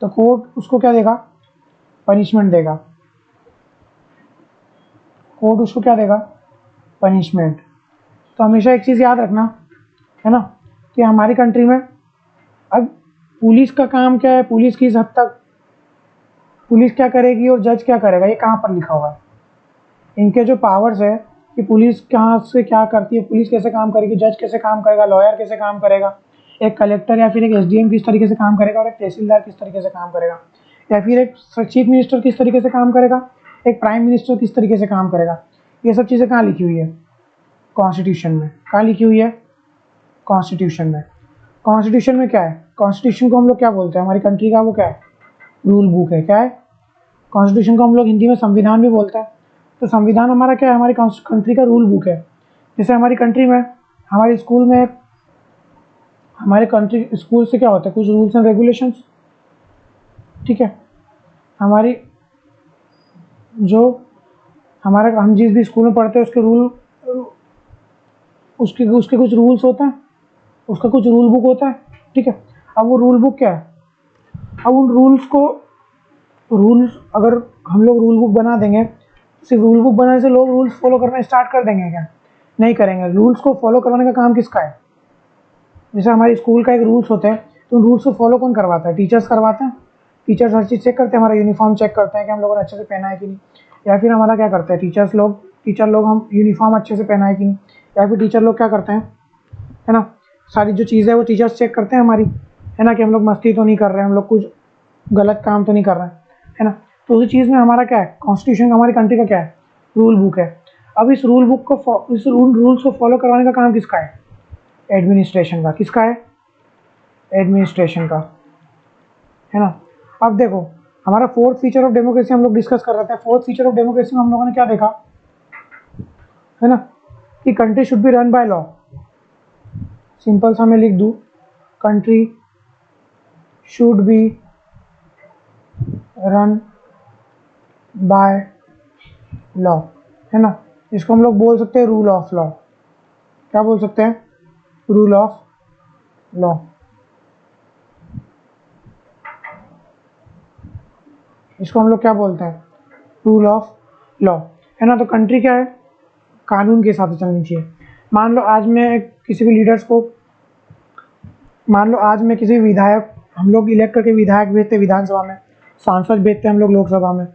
तो कोर्ट उसको क्या देगा, पनिशमेंट देगा, कोर्ट उसको क्या देगा, पनिशमेंट। तो हमेशा एक चीज़ याद रखना, है ना, कि हमारी कंट्री में अब पुलिस का काम क्या है, पुलिस किस हद तक, पुलिस क्या करेगी और जज क्या करेगा, ये कहाँ पर लिखा हुआ है। इनके जो पावर्स है कि पुलिस कहाँ से क्या करती है, पुलिस कैसे काम करेगी, जज कैसे काम करेगा, लॉयर कैसे काम करेगा, एक कलेक्टर या फिर एक एसडीएम किस तरीके से काम करेगा और एक तहसीलदार किस तरीके से काम करेगा, या फिर एक चीफ मिनिस्टर किस तरीके से काम करेगा, एक प्राइम मिनिस्टर किस तरीके से काम करेगा, ये सब चीज़ें कहाँ लिखी हुई है, कॉन्स्टिट्यूशन में। कहाँ लिखी हुई है, कॉन्स्टिट्यूशन में। कॉन्स्टिट्यूशन में क्या है, कॉन्स्टिट्यूशन को हम लोग क्या बोलते हैं, हमारी कंट्री का वो क्या है, रूल बुक है। क्या है, कॉन्स्टिट्यूशन को हम लोग हिंदी में संविधान भी बोलते हैं। तो संविधान हमारा क्या है, हमारी कंट्री का रूल बुक है। जैसे हमारी कंट्री में, हमारे स्कूल में, हमारे कंट्री स्कूल से क्या होता है, कुछ रूल्स एंड रेगुलेशंस, ठीक है। हमारी जो हमारा हम जिस भी स्कूल में पढ़ते हैं उसके रूल, उसके उसके कुछ रूल्स होते हैं, उसका कुछ रूल बुक होता है, ठीक है। अब वो रूल बुक क्या है, अब उन रूल्स को, रूल्स अगर हम लोग रूल बुक बना देंगे, सिर्फ रूल बुक बनाने से लोग रूल्स फॉलो करना स्टार्ट कर देंगे क्या, नहीं करेंगे। रूल्स को फॉलो करवाने का काम किसका है, जैसे हमारे स्कूल का एक रूल्स होते हैं, तो उन रूल्स को फॉलो कौन करवाता है, टीचर्स करवाते हैं। टीचर्स हर चीज़ चेक करते हैं, हमारा यूनिफॉर्म चेक करते हैं कि हम लोगों ने अच्छे से पहना है कि नहीं, या फिर हमारा क्या करते हैं टीचर लोग हम यूनिफॉर्म अच्छे से पहना है कि नहीं, या फिर टीचर लोग क्या करते हैं, है ना, सारी जो चीज़ें वो टीचर्स चेक करते हैं हमारी, है ना, कि हम लोग मस्ती तो नहीं कर रहे हैं, हम लोग कुछ गलत काम तो नहीं कर रहे हैं, है ना। तो उसी चीज़ में हमारा क्या है, कॉन्स्टिट्यूशन का हमारी कंट्री का क्या है, रूल बुक है। अब इस रूल बुक को, इस रूल्स को फॉलो करवाने का काम किसका है, एडमिनिस्ट्रेशन का। किसका है, एडमिनिस्ट्रेशन का, है ना। अब देखो, हमारा फोर्थ फीचर ऑफ डेमोक्रेसी हम लोग डिस्कस कर रहे थे। फोर्थ फीचर ऑफ डेमोक्रेसी में हम लोगों ने क्या देखा, है ना, कि country should be run by law. Simple सा मैं लिख दूं, country should be run by law, है ना। इसको हम लोग बोल सकते हैं रूल ऑफ लॉ। क्या बोल सकते हैं, रूल ऑफ लॉ। इसको हम लोग क्या बोलते हैं, रूल ऑफ लॉ, है ना। तो कंट्री क्या है, कानून के हिसाब से चलनी चाहिए। मान लो आज मैं किसी भी लीडर्स को, मान लो आज मैं किसी विधायक, हम लोग इलेक्ट करके विधायक भेजते विधानसभा में, सांसद भेजते हम लोग लोकसभा में।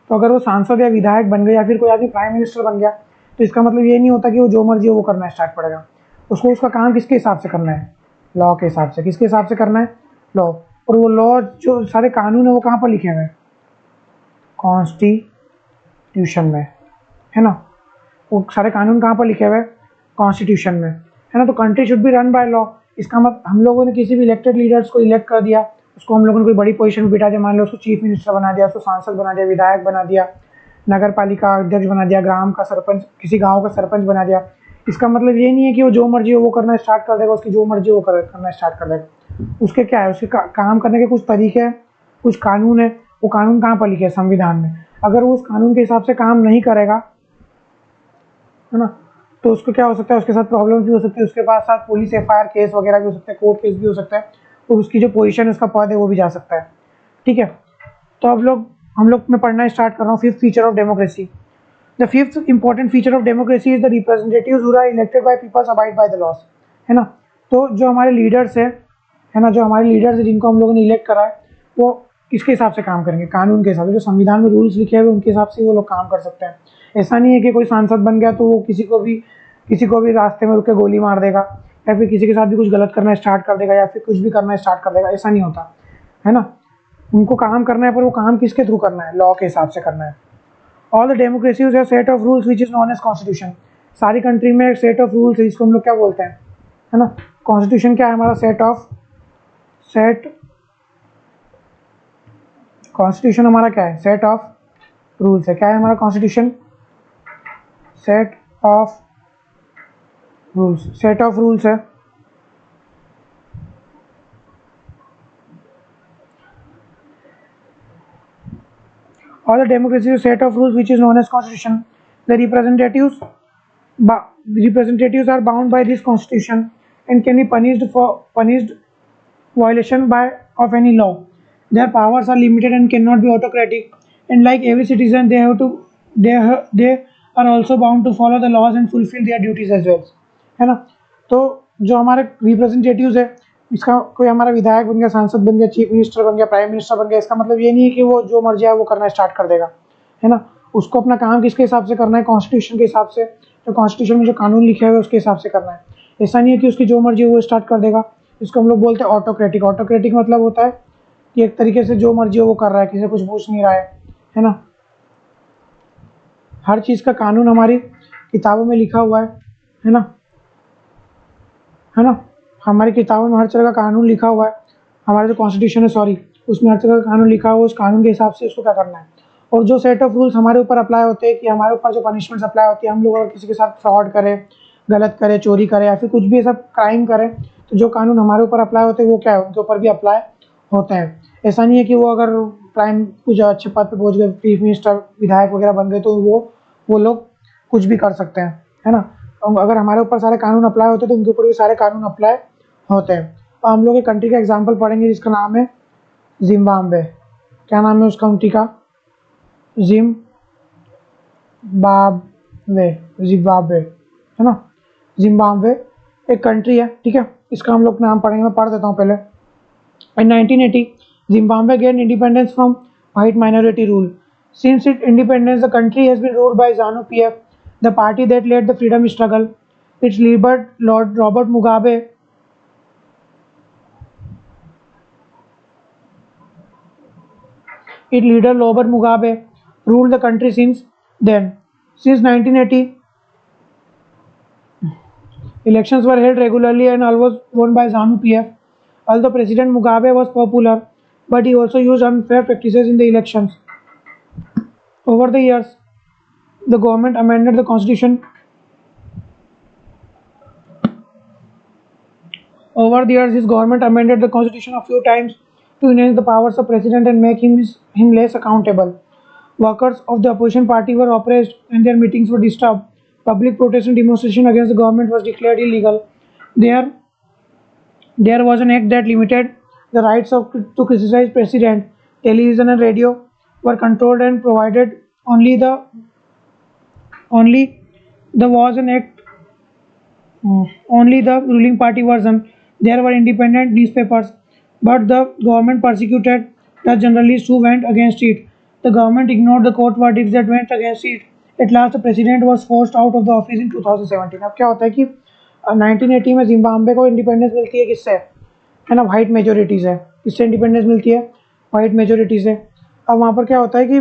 तो अगर वो सांसद या विधायक बन गए या फिर कोई आदमी प्राइम मिनिस्टर बन गया, तो इसका मतलब ये नहीं होता कि वो जो मर्जी हो वो करना स्टार्ट पड़ेगा। उसको उसका काम किसके हिसाब से करना है, लॉ के हिसाब से। किसके हिसाब से करना है, लॉ। और वो लॉ, जो सारे कानून है वो कहाँ पर लिखे हुए हैं, कॉन्स्टिट्यूशन में, है ना। वो सारे कानून कहाँ पर लिखे हुए हैं, कॉन्स्टिट्यूशन में, है ना। तो country should be run by law. इसका मतलब हम लोगों ने किसी भी इलेक्टेड लीडर्स को इलेक्ट कर दिया, उसको हम लोगों ने कोई बड़ी पोजीशन में बिठा दिया, मान लो उसको चीफ मिनिस्टर बना दिया, उसको सांसद बना दिया, विधायक बना दिया, नगर पालिका अध्यक्ष बना दिया, ग्राम का सरपंच, किसी गाँव का सरपंच बना दिया। इसका मतलब ये नहीं है कि वो जो मर्जी हो वो करना स्टार्ट कर देगा, उसकी जो मर्जी हो करना स्टार्ट कर देगा। उसके क्या है, उसके काम करने के कुछ तरीके हैं, कुछ कानून है। वो कानून कहाँ पर लिखे हैं, संविधान में। अगर वो उस कानून के हिसाब से काम नहीं करेगा, है ना, तो उसको क्या हो सकता है, उसके साथ प्रॉब्लम्स भी हो सकती है, उसके पास साथ पुलिस एफआईआर केस वगैरह भी हो सकते हैं, कोर्ट केस भी हो सकता है, और उसकी जो पोजीशन है, उसका पद है, वो भी जा सकता है, ठीक है। तो अब हम लोग मैं पढ़ना स्टार्ट कर रहा हूँ, fifth feature of democracy. The fifth important feature of democracy is the representatives who are elected by peoples abide by the laws, है ना। तो जो हमारे लीडर्स है ना, जो हमारे लीडर्स है जिनको हम लोगों ने इलेक्ट करा है, वो किसके हिसाब से काम करेंगे, कानून के हिसाब से। जो संविधान में रूल्स लिखे हुए उनके हिसाब से वो लोग काम कर सकते हैं। ऐसा नहीं है कि कोई सांसद बन गया तो वो किसी को भी रास्ते में रुक के गोली मार देगा, या फिर किसी के साथ भी कुछ गलत करना स्टार्ट कर देगा, या फिर कुछ भी करना स्टार्ट कर देगा। ऐसा नहीं होता, है ना। उनको काम करना है, पर वो काम किसके थ्रू करना है, लॉ के हिसाब से करना है। All the democracies have set of rules which is known as constitution. सारी कंट्री में एक सेट ऑफ रूल्स है जिसको हम लोग क्या बोलते हैं, है ना। कॉन्स्टिट्यूशन क्या है हमारा, कॉन्स्टिट्यूशन हमारा क्या है, सेट ऑफ रूल्स है। क्या है हमारा कॉन्स्टिट्यूशन, सेट ऑफ रूल्स है। और the democracy is set of rules which is known as constitution. द representatives are bound by this constitution and can be punished violation of any law. Their powers are limited and cannot be autocratic, and like every citizen they are also bound to follow the laws and fulfill their duties as well, है ना. तो जो हमारे representatives है, इसका कोई हमारा विधायक बन गया, सांसद बन गया, चीफ मिनिस्टर बन गया, प्राइम मिनिस्टर बन गया, इसका मतलब ये नहीं है कि वो जो मर्जी है वो करना स्टार्ट कर देगा, है ना. उसको अपना काम किसके हिसाब से करना है, कॉन्स्टिट्यूशन के हिसाब से, जो कॉन्स्टिट्यूशन में जो कानून लिखे हुए उसके हिसाब से करना है. ऐसा नहीं है कि उसकी जो मर्जी हो वो स्टार्ट कर देगा. इसको हम लोग बोलते हैं ऑटोक्रेटिक. ऑटोक्रेटिक मतलब होता है कि एक तरीके से जो मर्जी हो वो कर रहा है, किसी से कुछ पूछ नहीं रहा है ना. हर चीज़ का कानून हमारी किताबों में लिखा हुआ है ना, हमारी किताबों में हर तरह का कानून लिखा हुआ है. हमारा जो कॉन्स्टिट्यूशन है, सॉरी, उसमें हर तरह का कानून लिखा हुआ है. उस कानून के हिसाब से उसको क्या करना है. और जो सेट ऑफ रूल्स हमारे ऊपर अप्लाई होते हैं, कि हमारे ऊपर जो पनिशमेंट्स अप्लाई होती है, हम लोग अगर किसी के साथ फ्रॉड करें, गलत करें, चोरी करें या फिर कुछ भी ऐसा क्राइम करें, तो जो कानून हमारे ऊपर अप्लाई होते हैं वो क्या है, उनके ऊपर भी अप्लाई होता है. ऐसा नहीं है कि वो अगर प्राइम कुछ अच्छे पद पे पहुंच गए, चीफ मिनिस्टर, विधायक वगैरह बन गए, तो वो लोग कुछ भी कर सकते हैं, है ना. अगर हमारे ऊपर सारे कानून अप्लाई होते हैं तो उनके ऊपर भी सारे कानून अप्लाई होते हैं. तो हम लोग एक कंट्री का एग्जाम्पल पढ़ेंगे जिसका नाम है जिम्बाब्वे. क्या नाम है उस कंट्री का? जिम्बाब्वे, है ना. जिम्बाब्वे एक कंट्री है, ठीक है. इसका हम लोग नाम पढ़ेंगे, मैं पढ़ देता हूँ पहले. In 1980, Zimbabwe gained independence from white minority rule. Since its independence, the country has been ruled by ZANU-PF, the party that led the freedom struggle. Its leader, Robert Mugabe, ruled the country since then. Since 1980, elections were held regularly and all was won by ZANU-PF. Although President Mugabe was popular, but he also used unfair practices in the elections. Over the years, the government amended the constitution. His government amended the constitution a few times to enhance the powers of president and make him less accountable. Workers of the opposition party were oppressed and their meetings were disturbed. Public protest and demonstration against the government was declared illegal. There was an act that limited the rights to criticize president. Television and radio were controlled and provided only the ruling party version. There were independent newspapers, but the government persecuted the journalists who went against it. The government ignored the court verdicts that went against it. At last, the president was forced out of the office in 2017. अब क्या होता है कि 1980 में Zimbabwe को independence मिलती है किससे, है ना, वाइट मेजोरिटी से. किससे इंडिपेंडेंस मिलती है? वाइट मेजोरिटी से. अब वहाँ पर क्या होता है कि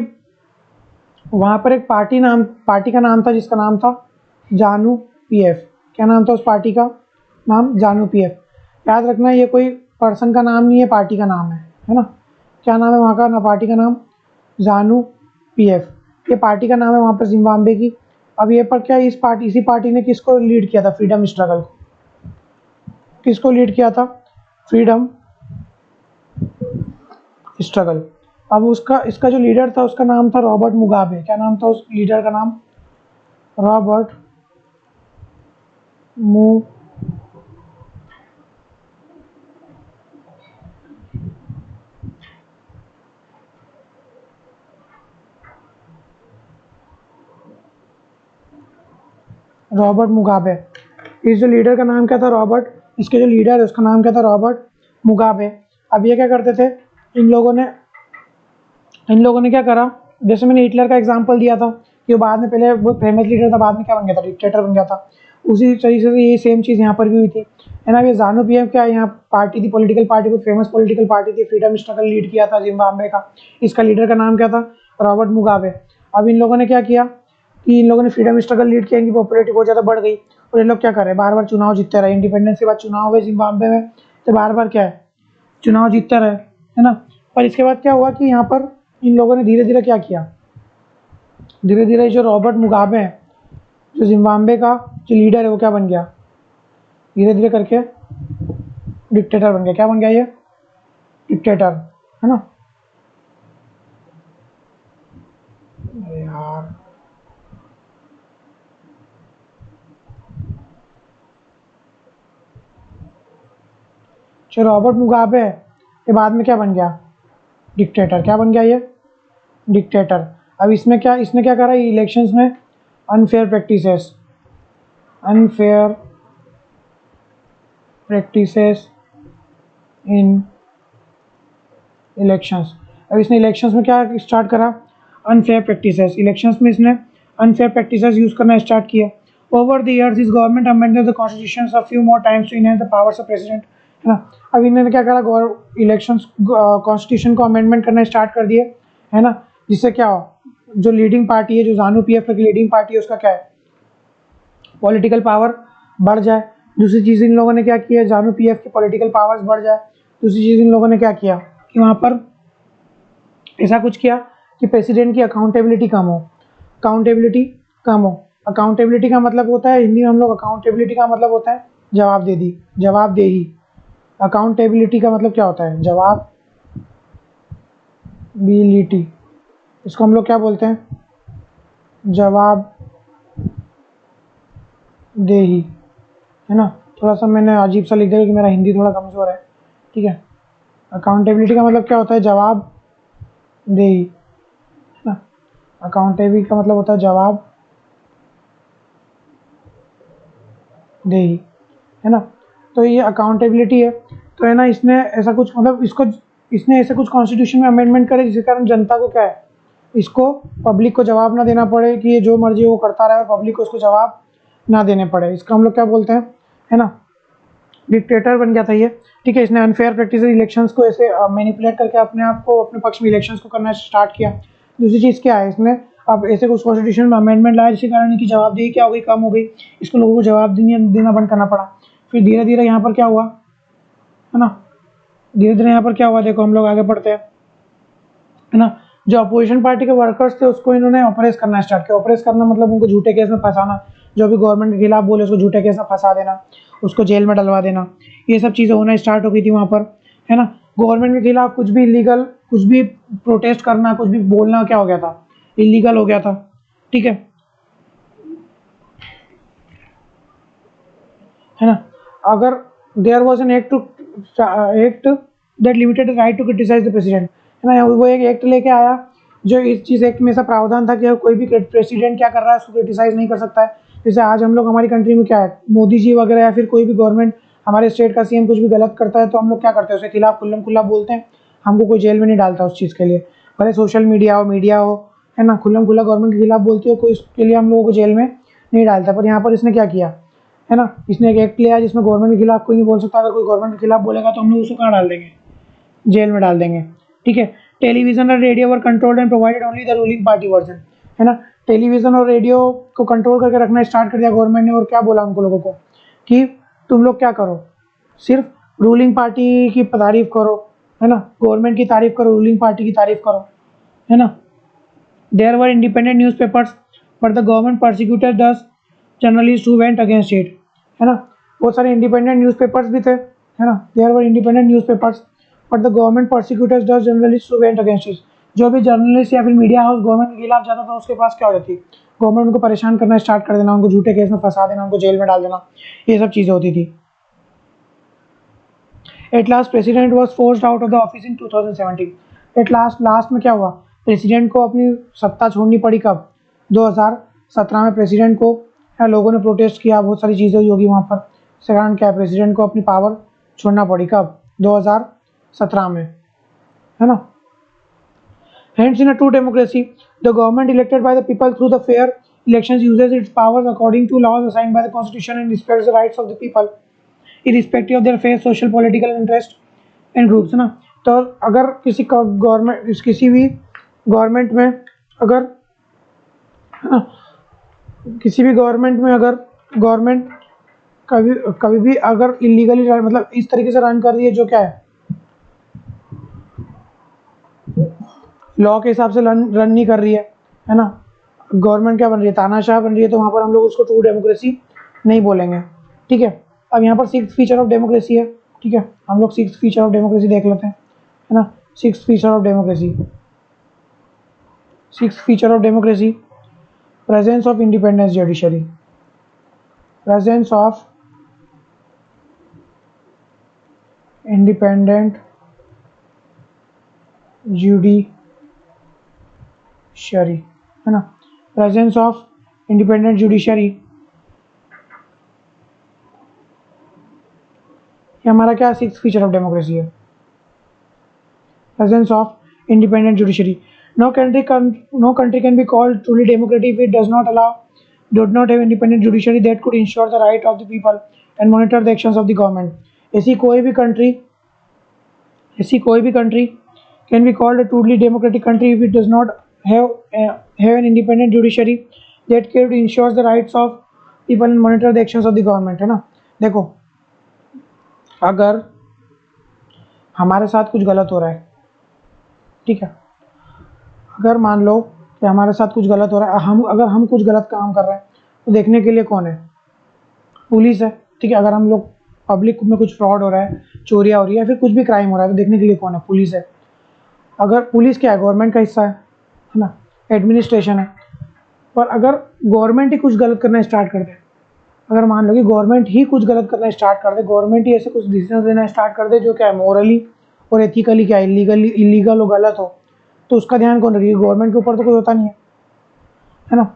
वहाँ पर एक पार्टी का नाम था जिसका नाम था ZANU-PF. क्या नाम था उस पार्टी का? नाम ZANU-PF. याद रखना, ये कोई पर्सन का नाम नहीं है, पार्टी का नाम है ना. क्या नाम है वहाँ का? ना पार्टी का नाम ZANU-PF. ये पार्टी का नाम है वहाँ पर जिम्बाब्वे की. अब ये पर क्या इसी पार्टी ने किसको लीड किया था? Freedom struggle. किसको लीड किया था? Freedom struggle. अब इसका जो लीडर था उसका नाम था रॉबर्ट मुगाबे. क्या नाम था उस लीडर का? नाम रॉबर्ट मुगाबे. इस जो लीडर का नाम क्या था? रॉबर्ट. इसके जो लीडर है उसका नाम क्या था? Robert Mugabe. अब ये क्या करते थे? इन लोगों ने क्या करा? जैसे मैंने हिटलर का एग्जांपल दिया था कि वो बाद में, पहले वो फेमस लीडर था, बाद में क्या बन गया था? डिक्टेटर बन गया था. उसी तरीके से ये सेम चीज़ यहाँ पर भी हुई थी, है ना. ये ZANU-PF क्या यहाँ पार्टी थी, पॉलिटिकल पार्टी, बहुत फेमस पॉलिटिकल पार्टी थी. फ्रीडम स्ट्रगल लीड किया था जिम्बाब्वे का. इसका लीडर का नाम क्या था? Robert Mugabe. अब इन लोगों ने क्या किया कि इन लोगों ने फ्रीडम स्ट्रगल लीड किया, इनकी पॉपुलरिटी बहुत ज़्यादा बढ़ गई और ये लोग क्या कर रहे हैं? बार बार चुनाव जीतते रहे. इंडिपेंडेंस के बाद चुनाव हुए जिम्बाब्वे में, तो बार बार क्या है? चुनाव जीतते रहे, है ना. पर इसके बाद क्या हुआ कि यहाँ पर इन लोगों ने धीरे धीरे क्या किया? धीरे धीरे जो रॉबर्ट मुगाबे है, जो जिम्बाब्वे का जो लीडर है, वो क्या बन गया? धीरे धीरे करके डिक्टेटर बन गया. क्या बन गया? ये डिक्टेटर, है ना. अरे यार, जो रॉबर्ट मुगाबे है ये बाद में क्या बन गया, डिक्टेटर। क्या बन गया ये, डिक्टेटर। अब इसने क्या करा इलेक्शंस में, अनफेयर प्रैक्टिसेस, अनफेयर प्रैक्टिसेस इन इलेक्शंस। अब इसने इलेक्शंस में क्या स्टार्ट करा, अनफेयर प्रैक्टिसेस। इलेक्शंस में इसने अनफेयर प्रैक्टिसेस यूज करना स्टार्ट किया। Over the years this government amended the constitution a few more times to enhance the powers of president, है ना। अब इन्होंने क्या करा, इलेक्शंस कॉन्स्टिट्यूशन को अमेंडमेंट करना स्टार्ट कर दिए, है ना। जिससे क्या हो, जो लीडिंग पार्टी है, जो जानू पीएफ की लीडिंग पार्टी है, उसका क्या है, पॉलिटिकल पावर बढ़ जाए। दूसरी चीज़ इन लोगों ने क्या किया, जानू पीएफ की पॉलिटिकल पावर्स बढ़ जाए। दूसरी चीज़ इन लोगों ने क्या किया कि वहाँ पर ऐसा कुछ किया कि प्रेसिडेंट की अकाउंटेबिलिटी कम हो, अकाउंटेबिलिटी कम हो। अकाउंटेबिलिटी का मतलब होता है, हिंदी में हम लोग अकाउंटेबिलिटी का मतलब होता है जवाबदेही, जवाबदेही। अकाउंटेबिलिटी का मतलब क्या होता है, जवाबबिलिटी। इसको हम लोग क्या बोलते हैं, जवाबदेही, है ना। थोड़ा सा मैंने अजीब सा लिख दिया कि मेरा हिंदी थोड़ा कमज़ोर है, ठीक है। अकाउंटेबिलिटी का मतलब क्या होता है, जवाबदेही, है ना। अकाउंटेबिलिटी का मतलब होता है जवाबदेही, है ना। तो ये अकाउंटेबिलिटी है। तो है ना, इसने ऐसा कुछ मतलब इसने ऐसे कुछ कॉन्स्टिट्यूशन में अमेंडमेंट करे जिसके कारण जनता को क्या है, इसको पब्लिक को जवाब ना देना पड़े कि ये जो मर्जी वो करता रहे, और पब्लिक को उसको जवाब ना देने पड़े। इसका हम लोग क्या बोलते हैं, है ना, डिक्टेटर बन गया था ये, ठीक है। इसने अनफेयर प्रैक्टिस इलेक्शंस को ऐसे मैनिपुलेट करके अपने आप को अपने पक्ष में इलेक्शंस को करना स्टार्ट किया। दूसरी चीज़ क्या है, इसने अब ऐसे कुछ कॉन्स्टिट्यूशन में अमेंडमेंट लाया जिसके कारण इनकी जवाबदेही क्या हो गई, कम हो गई। इसको लोगों को जवाब देना बंद करना पड़ा। फिर धीरे धीरे यहाँ पर क्या हुआ, है ना, धीरे धीरे यहाँ पर क्या हुआ, देखो हम लोग आगे बढ़ते हैं, है ना। जो अपोजिशन पार्टी के वर्कर्स थे उसको इन्होंने ऑपरेस करना स्टार्ट किया। ऑपरेस करना मतलब उनको झूठे केस में फंसाना, जो भी गवर्नमेंट के खिलाफ बोले उसको झूठे केस में फंसा देना, उसको जेल में डलवा देना। ये सब चीज़ें होना स्टार्ट हो गई थी वहाँ पर, है ना। गवर्नमेंट के खिलाफ कुछ भी इलीगल, कुछ भी प्रोटेस्ट करना, कुछ भी बोलना क्या हो गया था, इलीगल हो गया था, ठीक है ना। अगर there was an act that limited the right to criticise the president, है ना, वो एक एक्ट लेके आया जो इस चीज़ एक्ट में ऐसा प्रावधान था कि कोई भी प्रेसिडेंट क्या कर रहा है उसको क्रिटिसाइज नहीं कर सकता है। जैसे आज हम लोग हमारी कंट्री में क्या है, मोदी जी वगैरह या फिर कोई भी गवर्नमेंट, हमारे स्टेट का सीएम कुछ भी गलत करता है तो हम लोग क्या करते हैं, उसके खिलाफ खुल्लम खुल्ला बोलते हैं। हमको कोई जेल में नहीं डालता उस चीज़ के लिए, भले सोशल मीडिया हो, है ना, खुल्लम खुल्ला गवर्नमेंट के खिलाफ बोलती हो, कोई इसके लिए हम लोगों को जेल में नहीं डालता। पर यहाँ पर इसने क्या किया, है ना, इसने एक एक्ट लिया जिसमें गवर्नमेंट के खिलाफ कोई नहीं बोल सकता। अगर कोई गवर्नमेंट के खिलाफ बोलेगा तो हम लोग उसको कहाँ डाल देंगे, जेल में डाल देंगे, ठीक है। टेलीविजन और radio were controlled and provided only the ruling party version, है ना। टेलीविजन और रेडियो को कंट्रोल करके रखना स्टार्ट कर दिया गवर्नमेंट ने। और क्या बोला उनको लोगों को कि तुम लोग क्या करो, सिर्फ रूलिंग पार्टी की तारीफ करो, है ना, गवर्नमेंट की तारीफ करो, रूलिंग पार्टी की तारीफ करो, है ना। There were independent newspapers but the government prosecuted the journalist who went against it, है ना। बहुत सारे इंडिपेंडेंट न्यूज़पेपर्स भी थे, है ना। There were independent newspapers but the government prosecutors the journalist who went against it. जो भी जर्नलिस्ट या फिर मीडिया हाउस गवर्नमेंट के खिलाफ जाता था उसके पास क्या हो जाती, गवर्नमेंट उनको परेशान करना स्टार्ट कर देना, उनको झूठे केस में फंसा देना, उनको जेल में डाल देना, ये सब चीज़ें होती थी। At last president was forced out of the office in 2017। At last में क्या हुआ, प्रेसिडेंट को अपनी सत्ता छोड़नी पड़ी। कब, 2017 में प्रेसिडेंट को, है, लोगों ने प्रोटेस्ट किया, बहुत सारी चीज़ें हुई होगी वहाँ पर। इसके कारण क्या है, प्रेसिडेंट को अपनी पावर छोड़ना पड़ी। कब, 2017 में, है ना। Hence, in a true democracy, the government elected by the people through the fair elections uses its powers according to laws assigned by the Constitution and respects the rights of the people, irrespective of their faith, social, political interest and groups, है ना। तो अगर किसी भी government में अगर, है ना, किसी भी गवर्नमेंट में अगर गवर्नमेंट कभी कभी भी अगर इलीगली मतलब इस तरीके से रन कर रही है जो क्या है, लॉ के हिसाब से रन नहीं कर रही है ना, गवर्नमेंट क्या बन रही है, तानाशाह बन रही है, तो वहाँ पर हम लोग उसको ट्रू डेमोक्रेसी नहीं बोलेंगे, ठीक है। अब यहाँ पर 6th फीचर ऑफ डेमोक्रेसी है, ठीक है। हम लोग 6th फीचर ऑफ डेमोक्रेसी देख लेते हैं, है ना। 6th feature of democracy, Sixth feature of democracy, presence of independent judiciary. Presence of independent judiciary, है ना. Presence of independent judiciary, ये हमारा क्या सिक्स फीचर ऑफ डेमोक्रेसी है. Presence of independent judiciary. No country can be called truly democratic if it does not have independent judiciary that could ensure the right of the people and monitor the actions of the government. ऐसी कोई भी country can be called a truly democratic country if it does not have an independent judiciary that could ensure the rights of people and monitor the actions of the government, है ना. देखो, अगर हमारे साथ कुछ गलत हो रहा है, ठीक है, अगर मान लो कि हमारे साथ कुछ गलत हो रहा है, अगर हम कुछ गलत काम कर रहे हैं तो देखने के लिए कौन है? पुलिस है, ठीक है. अगर हम लोग पब्लिक में कुछ फ्रॉड हो रहा है, चोरियाँ हो रही है, फिर कुछ भी क्राइम हो रहा है तो देखने के लिए कौन है? पुलिस है. अगर पुलिस क्या है? गवर्नमेंट का हिस्सा है ना, एडमिनिस्ट्रेशन है. पर अगर गवर्नमेंट ही कुछ गलत करना स्टार्ट कर दे, अगर मान लो कि गवर्नमेंट ही कुछ गलत करना स्टार्ट कर दे, गवर्नमेंट ही ऐसे कुछ डिसीजन लेना स्टार्ट कर दे जो क्या है मोरली और एथिकली क्या है इलीगल और गलत हो, तो उसका ध्यान कौन रखेगा? गवर्नमेंट के ऊपर तो कोई होता नहीं है ना.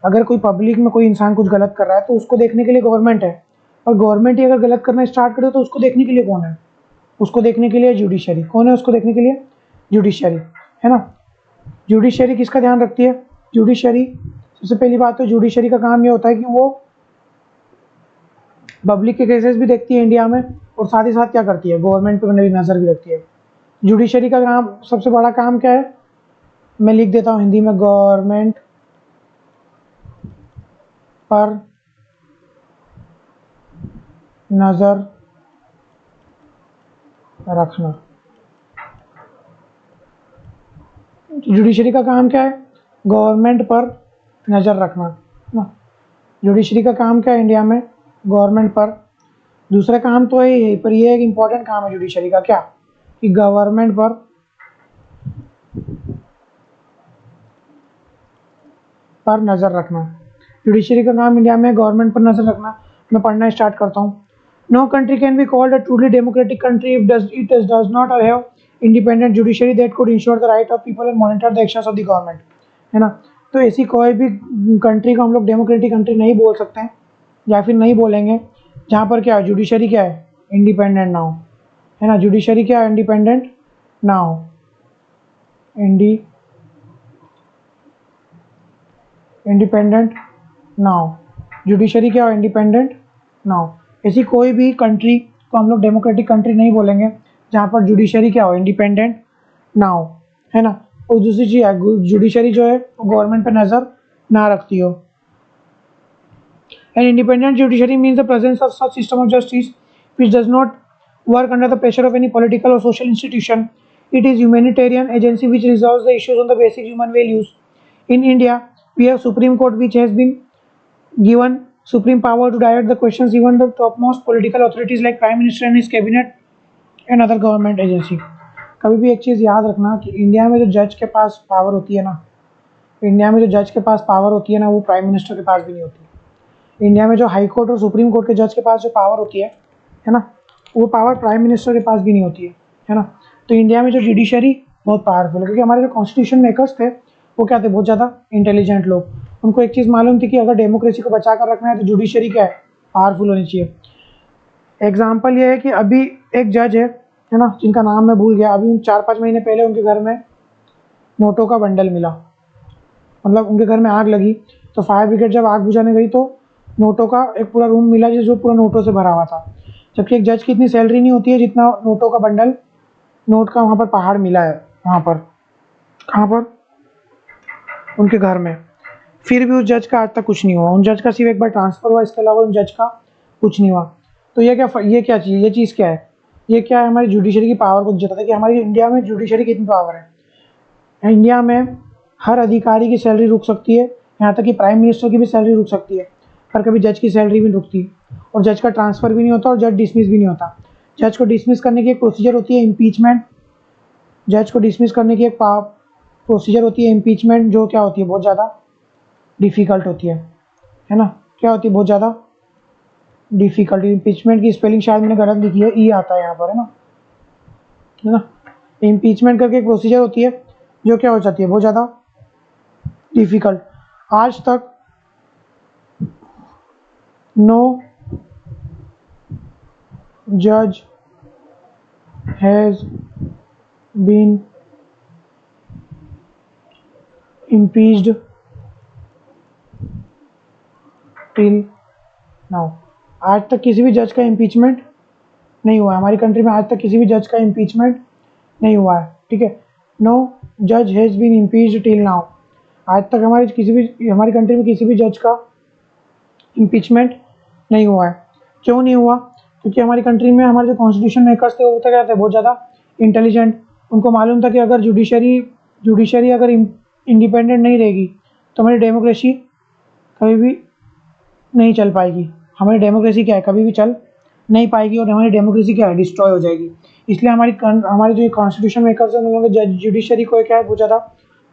अगर कोई पब्लिक में कोई इंसान कुछ गलत कर रहा है तो उसको देखने के लिए गवर्नमेंट है, और गवर्नमेंट ही अगर गलत करना स्टार्ट करे तो उसको देखने के लिए कौन है? उसको देखने के लिए जुडिशरी. कौन है उसको देखने के लिए? जुडिशरी, है ना. जुडिशरी किसका ध्यान रखती है? जुडिशरी, सबसे पहली बात तो जुडिशरी का काम ये होता है कि वो पब्लिक के केसेस भी देखती है इंडिया में, और साथ ही साथ क्या करती है? गवर्नमेंट पे भी नज़र भी रखती है. जुडिशरी का काम, सबसे बड़ा काम क्या है? मैं लिख देता हूँ हिंदी में, गवर्नमेंट पर नज़र रखना. जुडिशरी का काम क्या है? गवर्नमेंट पर नज़र रखना, है ना. जुडिशरी का काम क्या है इंडिया में? गवर्नमेंट पर. दूसरा काम तो है यही, पर ये एक इम्पॉर्टेंट काम है जुडिशरी का, क्या? कि गवर्नमेंट पर नज़र रखना. जुडिशरी का काम इंडिया में गवर्नमेंट पर नज़र रखना. मैं पढ़ना स्टार्ट करता हूँ. No country can be called a truly democratic country if it does not have independent judiciary that could ensure the right of people and monitor the actions of the government, है ना. तो ऐसी कोई भी country को हम लोग democratic country नहीं बोल सकते हैं, या फिर नहीं बोलेंगे जहाँ पर क्या है? जुडिशरी क्या है? इंडिपेंडेंट ना हो, है ना. जुडिशरी क्या है? इंडिपेंडेंट ना हो. इंडिपेंडेंट ना हो. जुडिशरी क्या हो? इंडिपेंडेंट ना हो. ऐसी कोई भी कंट्री को हम लोग डेमोक्रेटिक कंट्री नहीं बोलेंगे जहाँ पर जुडिशरी क्या हो? इंडिपेंडेंट ना हो, है ना. और दूसरी चीज़ है, जुडिशरी जो है वो गवर्नमेंट पर नज़र ना रखती हो. An independent judiciary means the presence of such system of justice which does not work under the pressure of any political or social institution. It is humanitarian agency which resolves the issues on the basic human values. In India, we have Supreme Court which has been given supreme power to direct the questions even the topmost political authorities like Prime Minister and his cabinet and other government agency. कभी भी एक चीज़ याद रखना कि India में जो जज के पास पावर होती है ना, इंडिया में जो जज के पास पावर होती है ना, वो प्राइम मिनिस्टर के पास भी नहीं होती. इंडिया में जो हाई कोर्ट और सुप्रीम कोर्ट के जज के पास जो पावर होती है ना, वो पावर प्राइम मिनिस्टर के पास भी नहीं होती है ना. तो इंडिया में जो जुडिशरी बहुत पावरफुल है, क्योंकि हमारे जो कॉन्स्टिट्यूशन मेकर्स थे वो क्या थे? बहुत ज़्यादा इंटेलिजेंट लोग. उनको एक चीज़ मालूम थी कि अगर डेमोक्रेसी को बचा कर रखना है तो जुडिशरी क्या है? पावरफुल होनी चाहिए. एग्जाम्पल ये है कि अभी एक जज है ना, जिनका नाम मैं भूल गया, अभी 4-5 महीने पहले उनके घर में नोटों का बंडल मिला. मतलब उनके घर में आग लगी तो फायर ब्रिगेड जब आग बुझाने गई तो नोटों का एक पूरा रूम मिला जो पूरा नोटों से भरा हुआ था. जबकि एक जज की इतनी सैलरी नहीं होती है जितना नोटों का बंडल, नोट का वहाँ पर पहाड़ मिला है. वहाँ पर कहाँ पर? उनके घर में. फिर भी उस जज का आज तक कुछ नहीं हुआ. उन जज का सिर्फ एक बार ट्रांसफ़र हुआ, इसके अलावा उन जज का कुछ नहीं हुआ. तो ये क्या चीज़, ये चीज़ क्या है? ये क्या है? हमारी जुडिशरी की पावर को जताता है कि हमारी इंडिया में जुडिशरी कितनी पावर है. इंडिया में हर अधिकारी की सैलरी रुक सकती है, यहाँ तक कि प्राइम मिनिस्टर की भी सैलरी रुक सकती है, पर कभी जज की सैलरी भी रुकती, और जज का ट्रांसफ़र भी नहीं होता, और जज डिसमिस भी नहीं होता. जज को डिसमिस करने की एक प्रोसीजर होती है, इम्पीचमेंट. जज को डिसमिस करने की एक प्रोसीजर होती है इम्पीचमेंट, जो क्या होती है बहुत ज़्यादा डिफ़िकल्ट होती है ना, क्या होती है बहुत ज़्यादा डिफ़िकल्ट। इम्पीचमेंट की स्पेलिंग शायद मैंने गलत लिखी है, ई आता है यहाँ पर, है ना। इम्पीचमेंट करके एक प्रोसीजर होती है जो क्या हो जाती है बहुत ज़्यादा डिफ़िकल्ट। आज तक नो जज has been impeached till now. आज तक किसी भी जज का इम्पीचमेंट नहीं हुआ है हमारी कंट्री में, आज तक किसी भी जज का इम्पीचमेंट नहीं हुआ है, ठीक है। नो जज has been impeached till now. आज तक हमारी कंट्री में किसी भी जज का इम्पीचमेंट नहीं हुआ है। क्यों नहीं हुआ? क्योंकि हमारी कंट्री में हमारे जो कॉन्स्टिट्यूशन मेकर्स थे वो क्या थे बहुत ज़्यादा इंटेलिजेंट। उनको मालूम था कि अगर जुडिशरी अगर इंडिपेंडेंट नहीं रहेगी तो हमारी डेमोक्रेसी कभी भी नहीं चल पाएगी। हमारी डेमोक्रेसी क्या है, कभी भी चल नहीं पाएगी और हमारी डेमोक्रेसी क्या है, डिस्ट्रॉय हो जाएगी। इसलिए हमारे जो कॉन्स्टिट्यूशन मेकर्स हैं उन्होंने जुडिशरी को क्या है बहुत ज़्यादा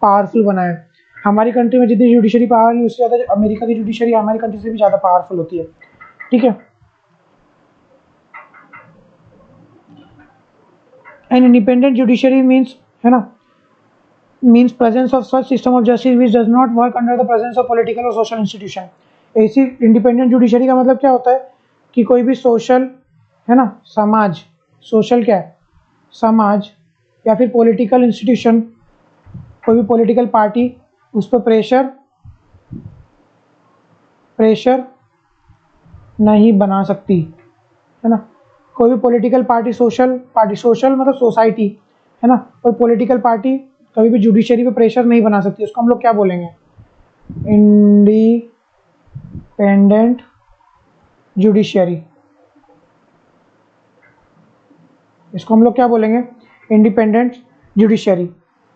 पावरफुल बनाया है। हमारी कंट्री में जितनी जुडिशरी पावर नहीं उससे ज़्यादा अमेरिका की जुडिशरी हमारी कंट्री से भी ज़्यादा पावरफुल होती है, ठीक है। एन इंडिपेंडेंट जुडिशरी मीन्स, है ना, means presence of such system of justice which does not work under the presence of political और सोशल इंस्टीट्यूशन। ऐसी इंडिपेंडेंट जुडिशरी का मतलब क्या होता है कि कोई भी सोशल, है ना, समाज, सोशल क्या है, समाज या फिर पॉलिटिकल इंस्टीट्यूशन, कोई भी पॉलिटिकल पार्टी उस पर प्रेशर नहीं बना सकती, है ना। कोई भी पॉलिटिकल पार्टी, सोशल मतलब सोसाइटी, है ना, और पॉलिटिकल पार्टी कभी भी जुडिशरी पे प्रेशर नहीं बना सकती। उसको हम लोग क्या बोलेंगे, इंडिपेंडेंट जुडिशरी। इसको हम लोग क्या बोलेंगे, इंडिपेंडेंट जुडिशरी,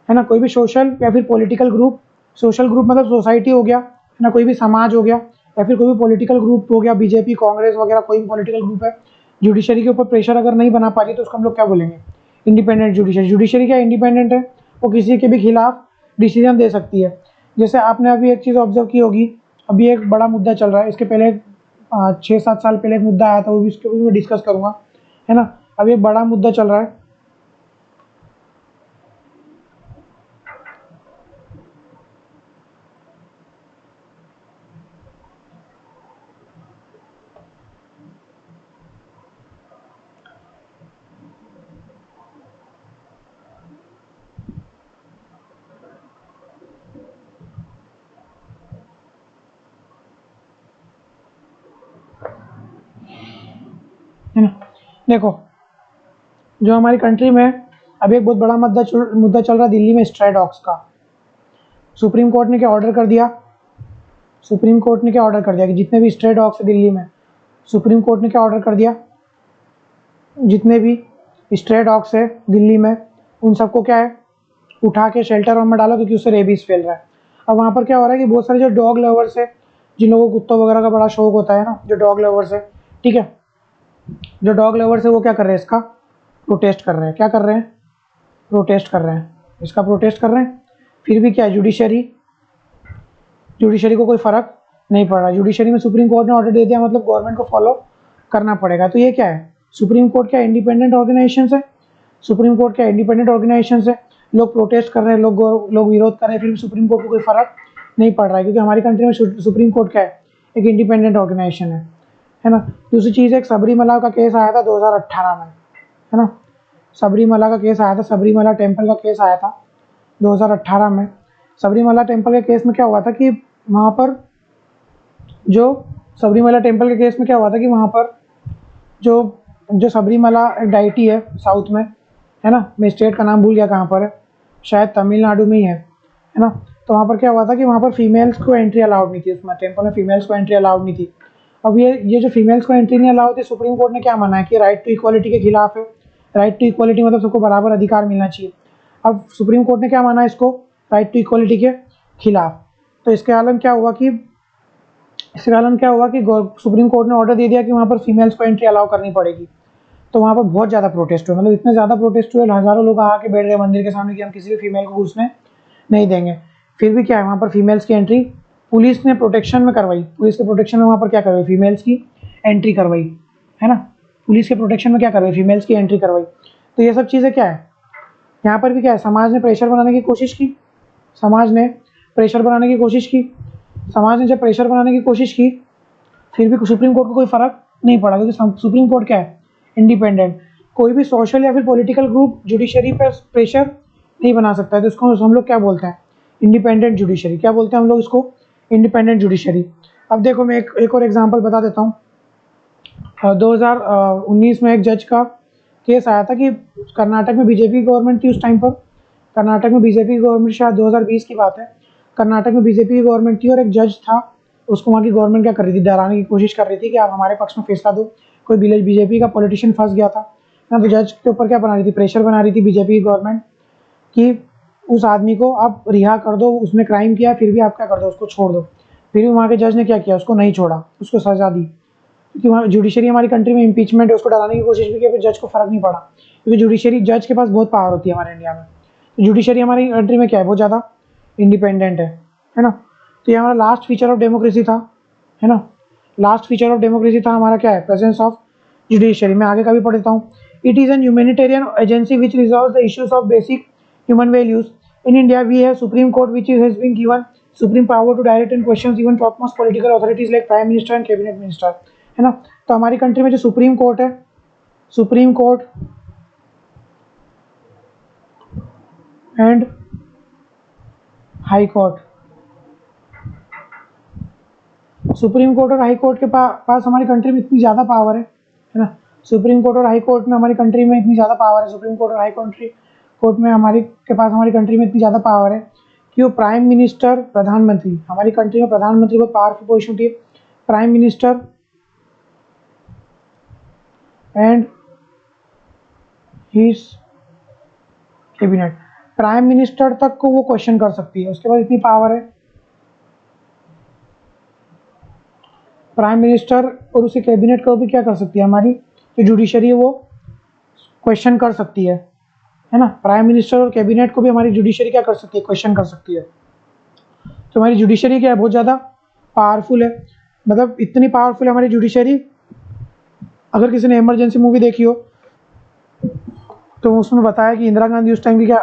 है ना। कोई भी सोशल या फिर पॉलिटिकल ग्रुप, सोशल ग्रुप मतलब सोसाइटी हो गया, है ना, कोई भी समाज हो गया या फिर कोई भी पॉलिटिकल ग्रुप हो गया, बीजेपी, कांग्रेस वगैरह कोई भी पॉलिटिकल ग्रुप है, जुडिशरी के ऊपर प्रेशर अगर नहीं बना पा रही तो उसको हम लोग क्या बोलेंगे, इंडिपेंडेंट जुडिशरी। जुडिशरी क्या इंडिपेंडेंट है, वो किसी के भी खिलाफ डिसीजन दे सकती है। जैसे आपने अभी एक चीज़ ऑब्जर्व की होगी, अभी एक बड़ा मुद्दा चल रहा है, इसके पहले 6-7 साल पहले एक मुद्दा आया था, वो भी इसके ऊपर मैं डिस्कस करूँगा, है ना। अभी एक बड़ा मुद्दा चल रहा है, है ना। देखो, जो हमारी कंट्री में अभी एक बहुत बड़ा मुद्दा चल रहा है दिल्ली में, स्ट्रे डॉग्स का। सुप्रीम कोर्ट ने क्या ऑर्डर कर दिया, सुप्रीम कोर्ट ने क्या ऑर्डर कर दिया कि जितने भी स्ट्रे डॉग्स है दिल्ली में, सुप्रीम कोर्ट ने क्या ऑर्डर कर दिया, जितने भी स्ट्रे डॉग्स है दिल्ली में उन सबको क्या है, उठा के शेल्टर में डालो, क्योंकि उससे रेबीज फैल रहा है। अब वहाँ पर क्या हो रहा है कि बहुत सारे जो डॉग लवर्स है, जिन लोगों को कुत्तों वगैरह का बड़ा शौक होता है ना, जो डॉग लवर्स है, ठीक है, जो डॉग लवर्स है वो क्या कर रहे हैं, इसका प्रोटेस्ट कर रहे हैं। क्या कर रहे हैं, प्रोटेस्ट कर रहे हैं, इसका प्रोटेस्ट कर रहे हैं। फिर भी क्या है, जुडिशरी को कोई फ़र्क नहीं पड़ रहा। जुडिशरी में सुप्रीम कोर्ट ने ऑर्डर दे दिया, मतलब गवर्नमेंट को फॉलो करना पड़ेगा। तो ये क्या है, सुप्रीम कोर्ट क्या इंडिपेंडेंट ऑर्गेनाइजेशन है, सुप्रीम कोर्ट क्या इंडिपेंडेंट ऑर्गेनाइजेशन है। लोग प्रोटेस्ट कर रहे हैं, लोग विरोध कर रहे हैं, फिर भी सुप्रीम कोर्ट को कोई फ़र्क नहीं पड़ रहा है, क्योंकि हमारी कंट्री में सुप्रीम कोर्ट क्या है, एक इंडिपेंडेंट ऑर्गेनाइजेशन है ना। दूसरी चीज़, एक सबरीमला का केस आया था 2018 में, है ना। सबरीमला का केस आया था, सबरीमला टेम्पल का केस आया था 2018 में। सबरीमला टेम्पल के केस में क्या हुआ था कि वहाँ पर जो सबरीमला टेम्पल के केस में क्या हुआ था कि वहाँ पर जो सबरीमला एक डाइटी है साउथ में, है ना, मैं स्टेट का नाम भूल गया कहाँ पर है, शायद तमिलनाडु में ही है ना। तो वहाँ पर क्या हुआ था कि वहाँ पर फीमेल्स को एंट्री अलाउड नहीं थी, उसमें टेम्पल में फीमेल्स को एंट्री अलाउड नहीं थी। अब ये जो फीमेल्स को एंट्री नहीं अलाउड थी, सुप्रीम कोर्ट ने क्या माना है कि राइट टू इक्वालिटी के खिलाफ है। राइट टू इक्वालिटी मतलब सबको बराबर अधिकार मिलना चाहिए। अब सुप्रीम कोर्ट ने क्या माना इसको, राइट टू इक्वालिटी के खिलाफ। तो इसके आलम क्या हुआ कि सुप्रीम कोर्ट ने ऑर्डर दे दिया कि वहाँ पर फीमेल्स को एंट्री अलाउ करनी पड़ेगी। तो वहाँ पर बहुत ज़्यादा प्रोटेस्ट हुए, मतलब इतने ज़्यादा प्रोटेस्ट हुए, हज़ारों लोग आके बैठ गए मंदिर के सामने कि हम किसी भी फीमेल को घुसने नहीं देंगे। फिर भी क्या है, वहाँ पर फीमेल्स की एंट्री पुलिस ने प्रोटेक्शन में करवाई, पुलिस के प्रोटेक्शन में वहाँ पर क्या करवाई, फीमेल्स की एंट्री करवाई, है ना। पुलिस के प्रोटेक्शन में क्या करवाई, फीमेल्स की एंट्री करवाई। तो ये सब चीज़ें क्या है, यहाँ पर भी क्या है, समाज ने प्रेशर बनाने की कोशिश की, समाज ने प्रेशर बनाने की कोशिश की। समाज ने जब प्रेशर बनाने की कोशिश की, फिर भी सुप्रीम कोर्ट को कोई फर्क नहीं पड़ा, क्योंकि सुप्रीम कोर्ट क्या है, इंडिपेंडेंट। कोई भी सोशल या फिर पॉलिटिकल ग्रुप जुडिशरी पर प्रेशर नहीं बना सकता है, तो इसको हम लोग क्या बोलते हैं, इंडिपेंडेंट जुडिशरी। क्या बोलते हैं हम लोग इसको, इंडिपेंडेंट जुडिशरी। अब देखो मैं एक और एग्जांपल बता देता हूँ। 2019 में एक जज का केस आया था कि कर्नाटक में बीजेपी गवर्नमेंट थी उस टाइम पर, कर्नाटक में बीजेपी गवर्नमेंट, शायद 2020 की बात है, कर्नाटक में बीजेपी की गवर्नमेंट थी और एक जज था, उसको वहाँ की गवर्नमेंट क्या कर रही थी, डराने की कोशिश कर रही थी कि आप हमारे पक्ष में फैसला दो। कोई बीजेपी का पॉलिटिशियन फंस गया था ना, तो जज के ऊपर क्या बना रही थी, प्रेशर बना रही थी बीजेपी की गवर्नमेंट कि उस आदमी को आप रिहा कर दो, उसने क्राइम किया, फिर भी आप क्या कर दो, उसको छोड़ दो। फिर भी वहाँ के जज ने क्या किया, उसको नहीं छोड़ा, उसको सजा दी। क्योंकि वहाँ जुडिशरी हमारी कंट्री में इम्पीचमेंट है, उसको डराने की कोशिश भी की, फिर जज को फर्क नहीं पड़ा, क्योंकि जुडिशरी, जज के पास बहुत पावर होती है हमारे इंडिया में। तो जुडिशरी हमारी कंट्री में क्या है, बहुत ज़्यादा इंडिपेंडेंट है ना। तो ये हमारा लास्ट फीचर ऑफ डेमोक्रेसी था, है ना। लास्ट फीचर ऑफ डेमोक्रेसी था हमारा क्या है, प्रेजेंस ऑफ जुडिशरी। मैं आगे का भी पढ़ता हूँ। It is an humanitarian agency which resolves the issues of basic human values. In India, we have Supreme Court, which has been given supreme power to direct and questions even topmost political authorities like Prime Minister and Cabinet Minister, है ना। तो हमारी country में जो supreme court है, supreme court and high court, supreme court और high court के पास हमारी कंट्री में इतनी ज़्यादा पावर है ना। सुप्रीम कोर्ट और हाई कोर्ट में हमारी कंट्री में इतनी ज़्यादा पावर है, सुप्रीम कोर्ट और हाई कोर्ट में हमारी के पास हमारी कंट्री में इतनी ज़्यादा पावर है कि वो प्राइम मिनिस्टर, प्रधानमंत्री, हमारी कंट्री में प्रधानमंत्री बहुत पावरफुल पोजिशन होती है, prime minister and his cabinet, prime minister तक को वो क्वेश्चन कर सकती है, उसके बाद इतनी पावर है। प्राइम मिनिस्टर और उसके कैबिनेट को भी क्या कर सकती है, हमारी जो जुडिशरी है वो क्वेश्चन कर सकती है ना। प्राइम मिनिस्टर और कैबिनेट को भी हमारी जुडिशरी क्या कर सकती है, क्वेश्चन कर सकती है। तो हमारी जुडिशरी क्या है, बहुत ज़्यादा पावरफुल है, मतलब इतनी पावरफुल है हमारी जुडिशरी। अगर किसी ने इमरजेंसी मूवी देखी हो तो उसमें बताया कि इंदिरा गांधी उस टाइम की क्या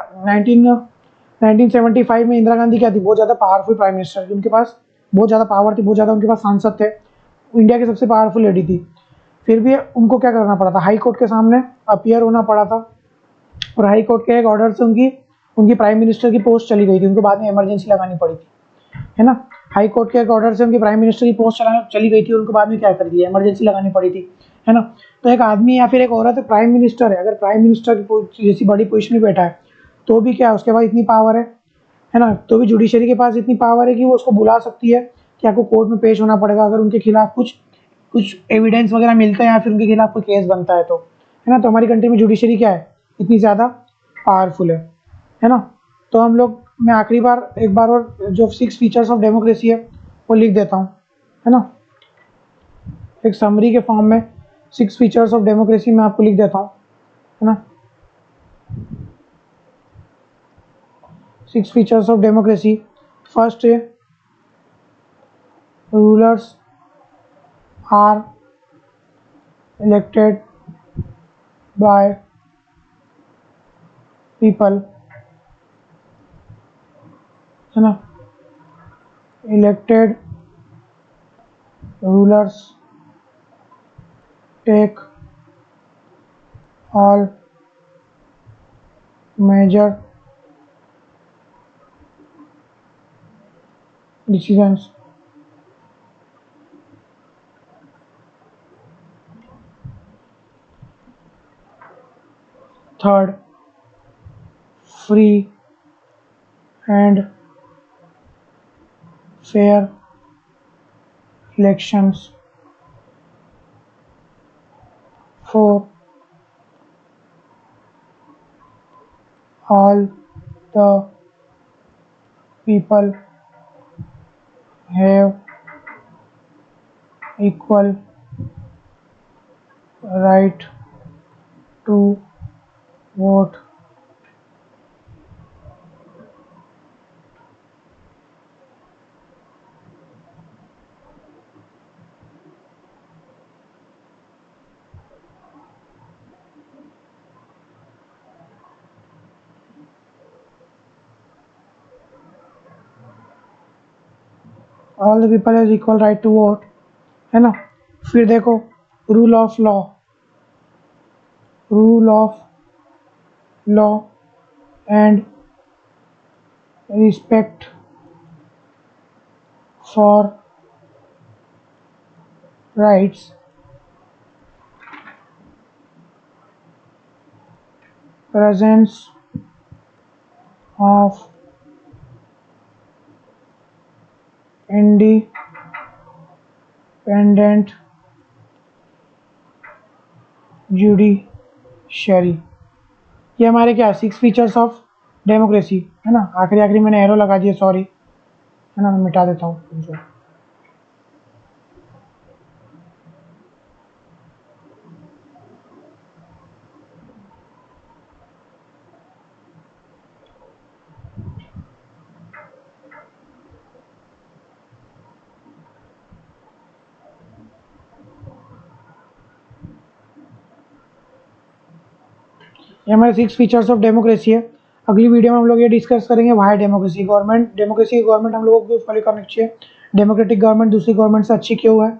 1975 में इंदिरा गांधी क्या थी, बहुत ज़्यादा पावरफुल प्राइम मिनिस्टर थी, उनके पास बहुत ज़्यादा पावर थी, बहुत ज़्यादा उनके पास सांसद थे, इंडिया की सबसे पावरफुल लेडी थी। फिर भी उनको क्या करना पड़ा था, हाई कोर्ट के सामने अपीयर होना पड़ा था, और हाई कोर्ट के एक ऑर्डर से उनकी उनकी प्राइम मिनिस्टर की पोस्ट चली गई थी, उनको बाद में इमरजेंसी लगानी पड़ी थी, है ना। हाई कोर्ट के एक ऑर्डर से उनकी प्राइम मिनिस्टर की पोस्ट चली गई थी, उनको बाद में क्या कर दिया, इमरजेंसी लगानी पड़ी थी, है ना। तो एक आदमी या फिर एक औरत प्राइम मिनिस्टर है, अगर प्राइम मिनिस्टर की जैसी बड़ी पोजिशन में बैठा है तो भी क्या उसके पास इतनी पावर है ना। तो भी जुडिशरी के पास इतनी पावर है कि वो उसको बुला सकती है कि आपको कोर्ट में पेश होना पड़ेगा अगर उनके खिलाफ कुछ कुछ एविडेंस वगैरह मिलता है या फिर उनके खिलाफ कोई केस बनता है तो, है ना। तो हमारी कंट्री में जुडिशरी क्या है, इतनी ज़्यादा पावरफुल है ना। तो हम लोग, मैं आखिरी बार एक बार और जो 6 फीचर्स ऑफ डेमोक्रेसी है वो लिख देता हूँ, है ना, एक समरी के फॉर्म में 6 फीचर्स ऑफ डेमोक्रेसी मैं आपको लिख देता हूँ, है ना। 6 फीचर्स ऑफ डेमोक्रेसी, फर्स्ट है rulers are elected by people, है ना। Elected rulers take all major decisions. Third, free and fair elections. Four, all the people have equal right to vote. All the people has equal right to vote, है ना। फिर देखो rule of law, rule of law and respect for rights, presence of independent judiciary, ये हमारे क्या 6 features of democracy, है ना। आखिरी आखिरी मैंने एरो लगा दिया, सॉरी, है ना, मैं मिटा देता हूँ। ये हमारे 6 फीचर्स ऑफ डेमोक्रेसी है। अगली वीडियो में हम लोग ये डिस्कस करेंगे वाई डेमोक्रेसी, डेमोक्रेसी गवर्नमेंट हम लोगों को फॉलो करनी चाहिए, डेमोक्रेटिक गवर्नमेंट दूसरी गवर्नमेंट से अच्छी क्यों है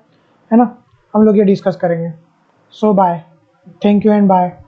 ना, हम लोग ये डिस्कस करेंगे। So bye, thank you and bye.